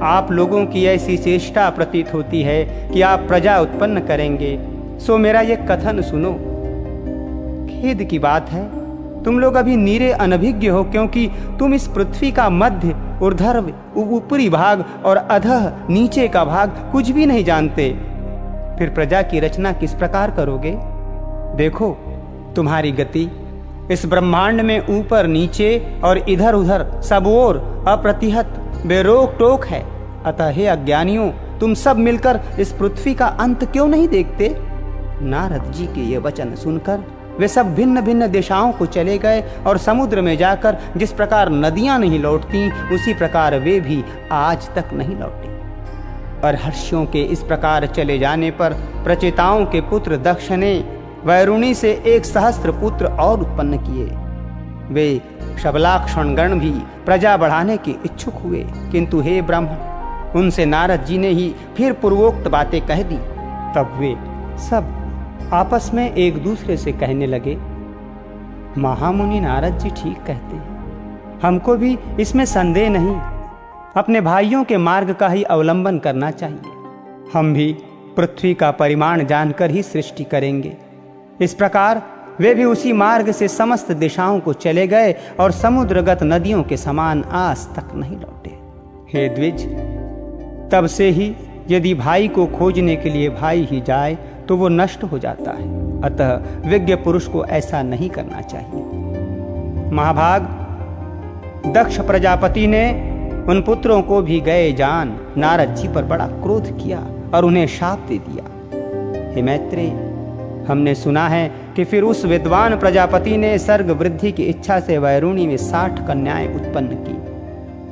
आप लोगों की ऐसी चेष्टा प्रतीत होती है कि आप प्रजा उत्पन्न करेंगे, सो मेरा ये कथन सुनो। खेद की बात है, तुम लोग अभी नीरे अनभिज्ञ हो, क्योंकि तुम इस पृथ्वी का मध्य, ऊर्ध्व, ऊपरी भाग और अधः नीचे का भाग कुछ भी नहीं जानते। फिर प्रजा की रचना किस प्रकार करोगे? देखो, तुम्हारी गति इस ब्रह्मांड में ऊपर नीचे और इधर उधर सब ओर अप्रतिहत बेरोक टोक है। अतः हे अज्ञानियों, तुम सब मिलकर इस पृथ्वी का अंत क्यों नहीं देखते? नारद जी के ये वचन सुनकर वे सब भिन्न भिन्न दिशाओं को चले गए और समुद्र में जाकर जिस प्रकार नदियां नहीं लौटती, उसी प्रकार वे भी आज तक नहीं लौटे। और हर्षियों के इस प्रकार चले जाने पर प्रचेताओं के पुत्र दक्ष ने वैरुणी से 1 सहस्त्र पुत्र और उत्पन्न किए। वे शबलाक्षण गण भी प्रजा बढ़ाने के इच्छुक हुए, किंतु हे ब्रह्मण, उनसे नारद जी ने ही फिर पूर्वोक्त बातें कह दी। तब वे सब आपस में एक दूसरे से कहने लगे, महामुनि नारद जी ठीक कहते हैं, हमको भी इसमें संदेह नहीं। अपने भाइयों के मार्ग का ही अवलंबन करना चाहिए। हम भी पृथ्वी का परिमाण जानकर ही सृष्टि करेंगे। इस प्रकार वे भी उसी मार्ग से समस्त दिशाओं को चले गए और समुद्रगत नदियों के समान आज तक नहीं लौटे। हे द्विज, तब से ही यदि भाई को खोजने के लिए भाई ही जाए तो वो नष्ट हो जाता है। अतः विज्ञ पुरुष को ऐसा नहीं करना चाहिए। महाभाग, दक्ष प्रजापति ने उन पुत्रों को भी गए जान नारद जी पर बड़ा क्रोध किया और उन्हें शाप दे दिया। हे मैत्रेय, हमने सुना है कि फिर उस विद्वान प्रजापति ने सर्ग वृद्धि की इच्छा से वैरुणी में 60 कन्याएं उत्पन्न की।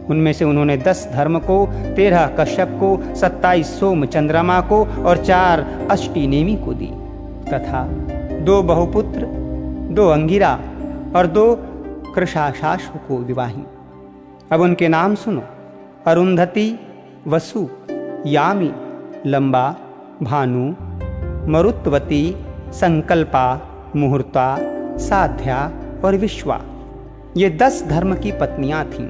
उनमें से उन्होंने 10 धर्म को, 13 कश्यप को, 27 सोम चंद्रमा को और 4 अष्टि नेमि को दी, तथा 2 बहुपुत्र, 2 अंगिरा, और 2 कृशाशाशु को विवाही। अब उनके नाम सुनो। अरुंधति, वसु, यामी, लंबा, भानु, मरुत्वती, संकल्पा, मुहूर्ता, साध्या और विश्वा, ये 10 धर्म की पत्नियां थीं।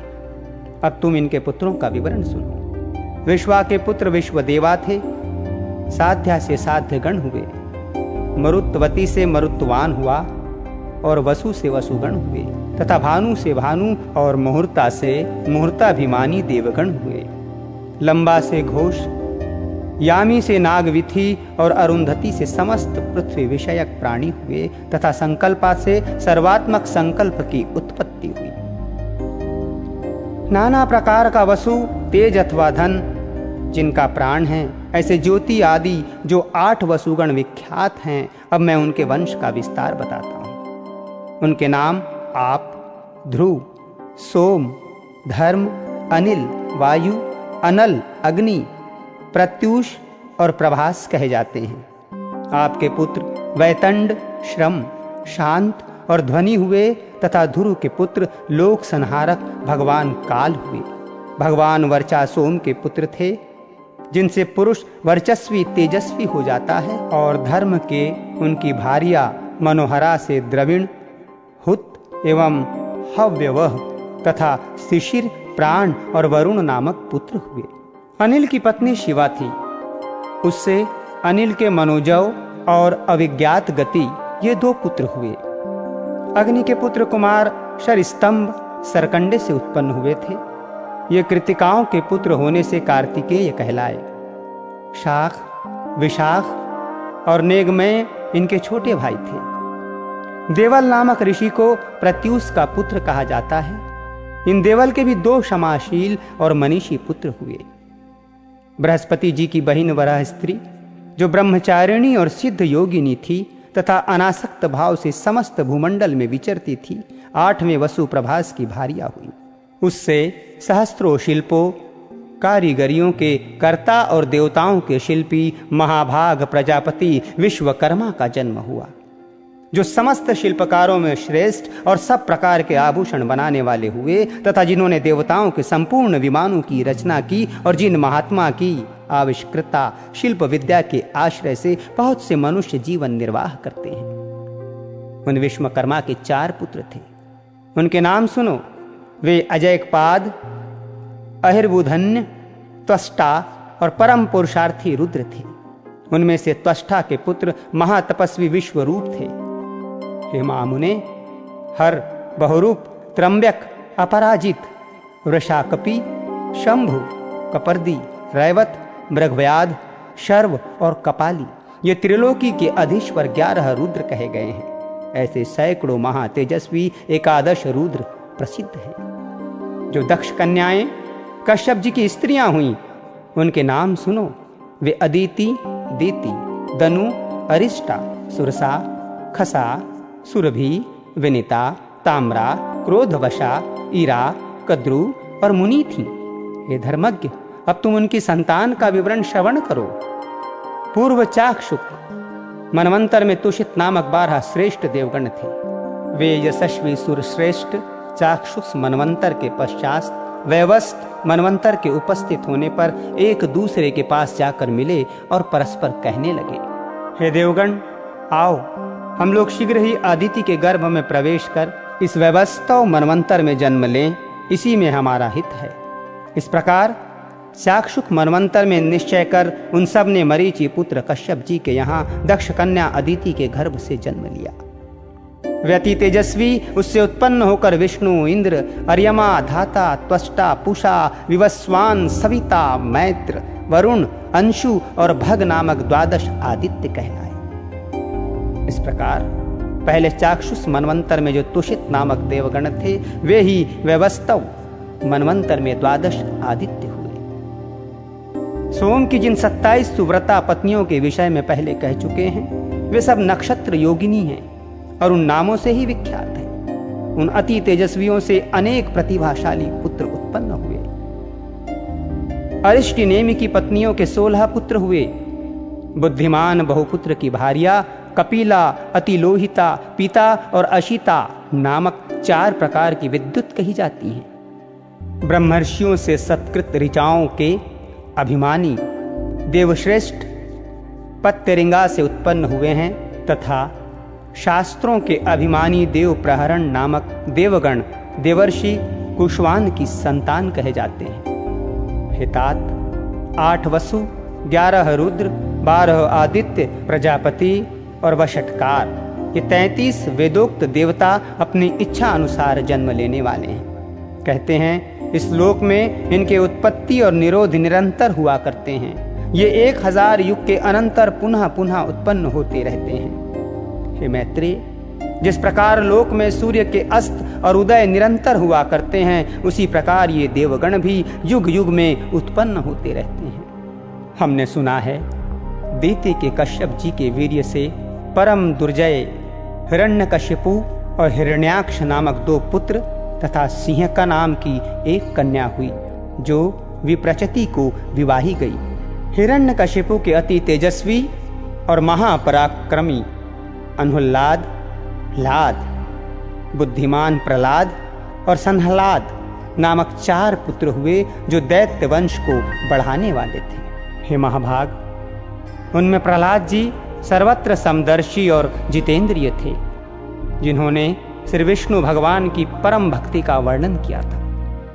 अब तुम इनके पुत्रों का विवरण सुनो। विश्वा के पुत्र विश्वदेवा थे, साध्या से साध्यगण हुए, मरुत्वती से मरुत्वान हुआ और वसु से वसुगण हुए, तथा भानु से भानु और मुहूर्ता से मुहूर्ताभिमानी देवगण हुए। लंबा से घोष, यामी से नागविथि और अरुंधति से समस्त पृथ्वी विषयक प्राणी हुए, तथा संकल्पा से सर्वात्मक संकल्प की उत्पत्ति हुई। नाना प्रकार का वसु, तेज अथवा धन जिनका प्राण है, ऐसे ज्योति आदि जो 8 वसुगण विख्यात हैं। अब मैं उनके वंश का विस्तार बताता हूं। उनके नाम आप, ध्रुव, सोम, धर्म, अनिल, वायु, अनल, अग्नि, प्रत्यूष और प्रभास कहे जाते हैं। आपके पुत्र वैतंड, श्रम, शांत और ध्वनि हुए, तथा ध्रुव के पुत्र लोक संहारक भगवान काल हुए। भगवान वर्चा सोम के पुत्र थे, जिनसे पुरुष वर्चस्वी तेजस्वी हो जाता है, और धर्म के उनकी भार्या मनोहरा से द्रविण, हुत एवं हव्यवह तथा शिशिर, प्राण और वरुण नामक पुत्र हुए। अनिल की पत्नी शिवा थी, उससे अनिल के मनोजव और अविज्ञात गति ये 2 पुत्र हुए। अग्नि के पुत्र कुमार शरस्तंभ, सरकंडे से उत्पन्न हुए थे। ये कृतिकाओं के पुत्र होने से कार्तिकेय कहलाए। शाख, विशाख और नेगमय इनके छोटे भाई थे। देवल नामक ऋषि को प्रत्यूष का पुत्र कहा जाता है। इन देवल के भी 2 क्षमाशील और मनीषी पुत्र हुए। बृहस्पति जी की बहिन वराह स्त्री, जो ब्रह्मचारिणी और सिद्ध योगिनी थी तथा अनासक्त भाव से समस्त भूमंडल में विचरती थी, 8वें वसु प्रभास की भार्या हुई। उससे सहस्त्रों शिल्पों, कारीगरियों के कर्ता और देवताओं के शिल्पी महाभाग प्रजापति विश्वकर्मा का जन्म हुआ, जो समस्त शिल्पकारों में श्रेष्ठ और सब प्रकार के आभूषण बनाने वाले हुए, तथा जिन्होंने देवताओं के संपूर्ण विमानों की रचना की, और जिन महात्मा की आविष्कृता शिल्प विद्या के आश्रय से बहुत से मनुष्य जीवन निर्वाह करते हैं। उन विश्वकर्मा के 4 पुत्र थे। उनके नाम सुनो। वे अजयकपाद, अहिर्बुधन्य, त्वष्टा और परम पुरुषार्थी रुद्र थे। उनमें से त्वष्टा के पुत्र महातपस्वी विश्वरूप थे। हेमामुने, हर, बहुरूप, त्रम्यक, अपराजित, वृषाकपि, शंभु, कपर्दी, रैवत, मृगव्याध, शर्व और कपाली, ये त्रिलोकी के अधीश्वर 11 रुद्र कहे गए हैं। ऐसे सैकड़ों महातेजस्वी 11 रुद्र प्रसिद्ध हैं। जो दक्ष कन्याएं कश्यप जी की स्त्रियां हुईं, उनके नाम सुनो। वे अदिति, दीति, दनु, अरिष्टा, सुरसा, खसा, सुरभि, विनिता, ताम्रा, क्रोधवशा, ईरा, कद्रु और मुनि थीं। हे धर्मज्ञ, अब तुम उनकी संतान का विवरण श्रवण करो। पूर्व चाक्षुक मनवंतर में तुषित नामक 12 श्रेष्ठ देवगण थे। वे यशस्वी सुर श्रेष्ठ चाक्षुष मनवंतर के पश्चात वैवस्त मनवंतर के उपस्थित होने पर एक दूसरे के पास जाकर मिले और परस्पर कहने लगे, हे देवगण, आओ हम लोग शीघ्र ही अदिति के गर्भ में प्रवेश कर इस वैवस्तव मनवंतर में जन्म लें, इसी में हमारा हित है। इस प्रकार चाक्षुष मनवंतर में निश्चय कर उन सब ने मरीचि पुत्र कश्यप जी के यहाँ दक्ष कन्या अदिति के गर्भ से जन्म लिया। वे अति तेजस्वी, उससे उत्पन्न होकर विष्णु, इंद्र, अर्यमा, धाता, त्वष्टा, पूषा, विवस्वान, सविता, मैत्र, वरुण, अंशु और भग नामक 12 आदित्य कहलाए। इस प्रकार पहले चाक्षुष मनवंतर में जो तुषित नामक देवगण थे, वे ही वैवस्तव मनवंतर में 12 आदित्य हुए। सोम की जिन 27 सुव्रता पत्नियों के विषय में पहले कह चुके हैं, वे सब नक्षत्र योगिनी हैं और उन नामों से ही विख्यात हैं। उन अति तेजस्वियों से अनेक प्रतिभाशाली पुत्र उत्पन्न हुए। अरिष्टनेमि की पत्नियों के 16 पुत्र हुए। बुद्धिमान बहुपुत्र की भार्या कपिला, अतिलोहिता, पीता और अशिता नामक 4 प्रकार की विद्युत कही जाती हैं। ब्रह्मर्षियों से सत्कृत ऋचाओं के अभिमानी देवश्रेष्ठ पत्यरिंगा से उत्पन्न हुए हैं तथा शास्त्रों के अभिमानी देव प्रहरण नामक देवगण देवर्षि कुशवान की संतान कहे जाते हैं। हितात 8 वसु, 11 रुद्र, 12 आदित्य, प्रजापति और वषटकार, ये 33 वेदोक्त देवता अपनी इच्छा अनुसार जन्म लेने वाले हैं। कहते हैं इस लोक में इनके उत्पत्ति और निरोध निरंतर हुआ करते हैं। ये 1000 युग के अनंतर पुनः पुनः उत्पन्न होते रहते हैं। हे मैत्रेय, जिस प्रकार लोक में सूर्य के अस्त और उदय निरंतर हुआ करते हैं, उसी प्रकार ये देवगण भी युग युग में उत्पन्न होते रहते हैं। हमने सुना है दैत्य के कश्यप जी के वीर्य से परम दुर्जय हिरण्यकशिपु और हिरण्याक्ष नामक 2 पुत्र तथा सिंहका नाम की 1 कन्या हुई, जो विप्रचति को विवाही गई। हिरण्यकशिपु के अति तेजस्वी और महापराक्रमी अनुल्लाद, लाद, बुद्धिमान प्रहलाद और संहलाद नामक 4 पुत्र हुए, जो दैत्य वंश को बढ़ाने वाले थे। हे महाभाग, उनमें प्रहलाद जी सर्वत्र समदर्शी और जितेंद्रिय थे, जिन्होंने श्री विष्णु भगवान की परम भक्ति का वर्णन किया था,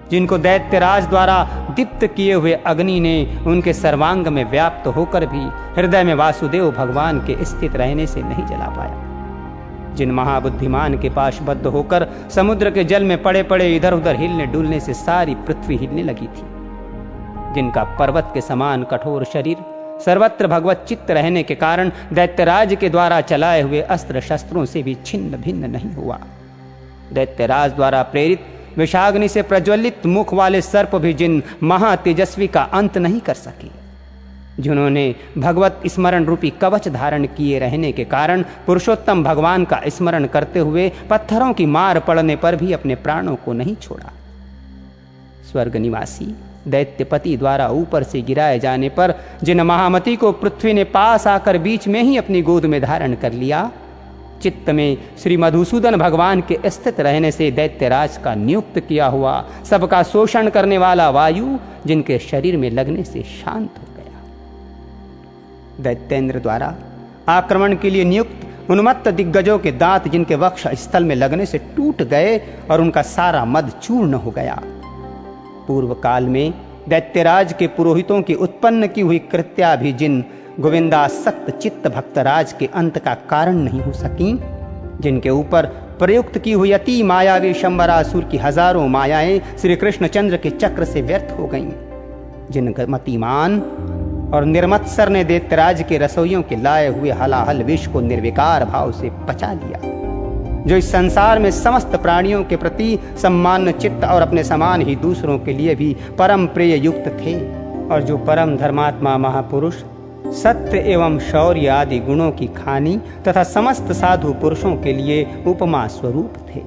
जिनको दैत्यराज द्वारा दीप्त किए हुए अग्नि ने उनके सर्वांग में व्याप्त होकर भी हृदय में वासुदेव भगवान के स्थित रहने से नहीं जला पाया। जिन महाबुद्धिमान के पास बद्ध होकर समुद्र के जल में पड़े पड़े इधर उधर हिलने डुलने से सारी पृथ्वी हिलने लगी थी, जिनका पर्वत के समान कठोर शरीर सर्वत्र भगवत चित्त रहने के कारण दैत्यराज के द्वारा चलाए हुए अस्त्र शस्त्रों से भी छिन्न भिन्न नहीं हुआ। दैत्यराज द्वारा प्रेरित विषाग्नि से प्रज्वलित मुख वाले सर्प भी जिन महातेजस्वी का अंत नहीं कर सके, जिन्होंने भगवत स्मरण रूपी कवच धारण किए रहने के कारण पुरुषोत्तम भगवान का स्मरण करते हुए पत्थरों की मार पड़ने पर भी अपने प्राणों को नहीं छोड़ा। स्वर्ग निवासी दैत्यपति द्वारा ऊपर से गिराए जाने पर जिन महामती को पृथ्वी ने पास आकर बीच में ही अपनी गोद में धारण कर लिया, चित्त में श्री मधुसूदन भगवान के स्थित रहने से दैत्यराज का नियुक्त किया हुआ सबका शोषण करने वाला वायु जिनके शरीर में लगने से शांत हो गया। दैत्येंद्र द्वारा आक्रमण के लिए नियुक्त उन्मत्त दिग्गजों के दांत जिनके वक्ष स्थल में लगने से टूट गए और उनका सारा मद चूर्ण हो गया। पूर्व काल में दैत्यराज के पुरोहितों की उत्पन्न की हुई कृत्या भी जिन गोविंदासक्त चित्त भक्तराज के अंत का कारण नहीं हो सकी, जिनके ऊपर प्रयुक्त की हुई अति मायावी शंबरासुर की हजारों मायाएं श्री कृष्णचंद्र के चक्र से व्यर्थ हो गईं, जिन मतिमान और निर्मत्सर ने दैत्यराज के रसोइयों के लाए हुए हलाहल विष को निर्विकार भाव से पचा लिया, जो इस संसार में समस्त प्राणियों के प्रति सम्मान चित्त और अपने समान ही दूसरों के लिए भी परम प्रिय युक्त थे, और जो परम धर्मात्मा महापुरुष सत्य एवं शौर्य आदि गुणों की खानी तथा समस्त साधु पुरुषों के लिए उपमा स्वरूप थे।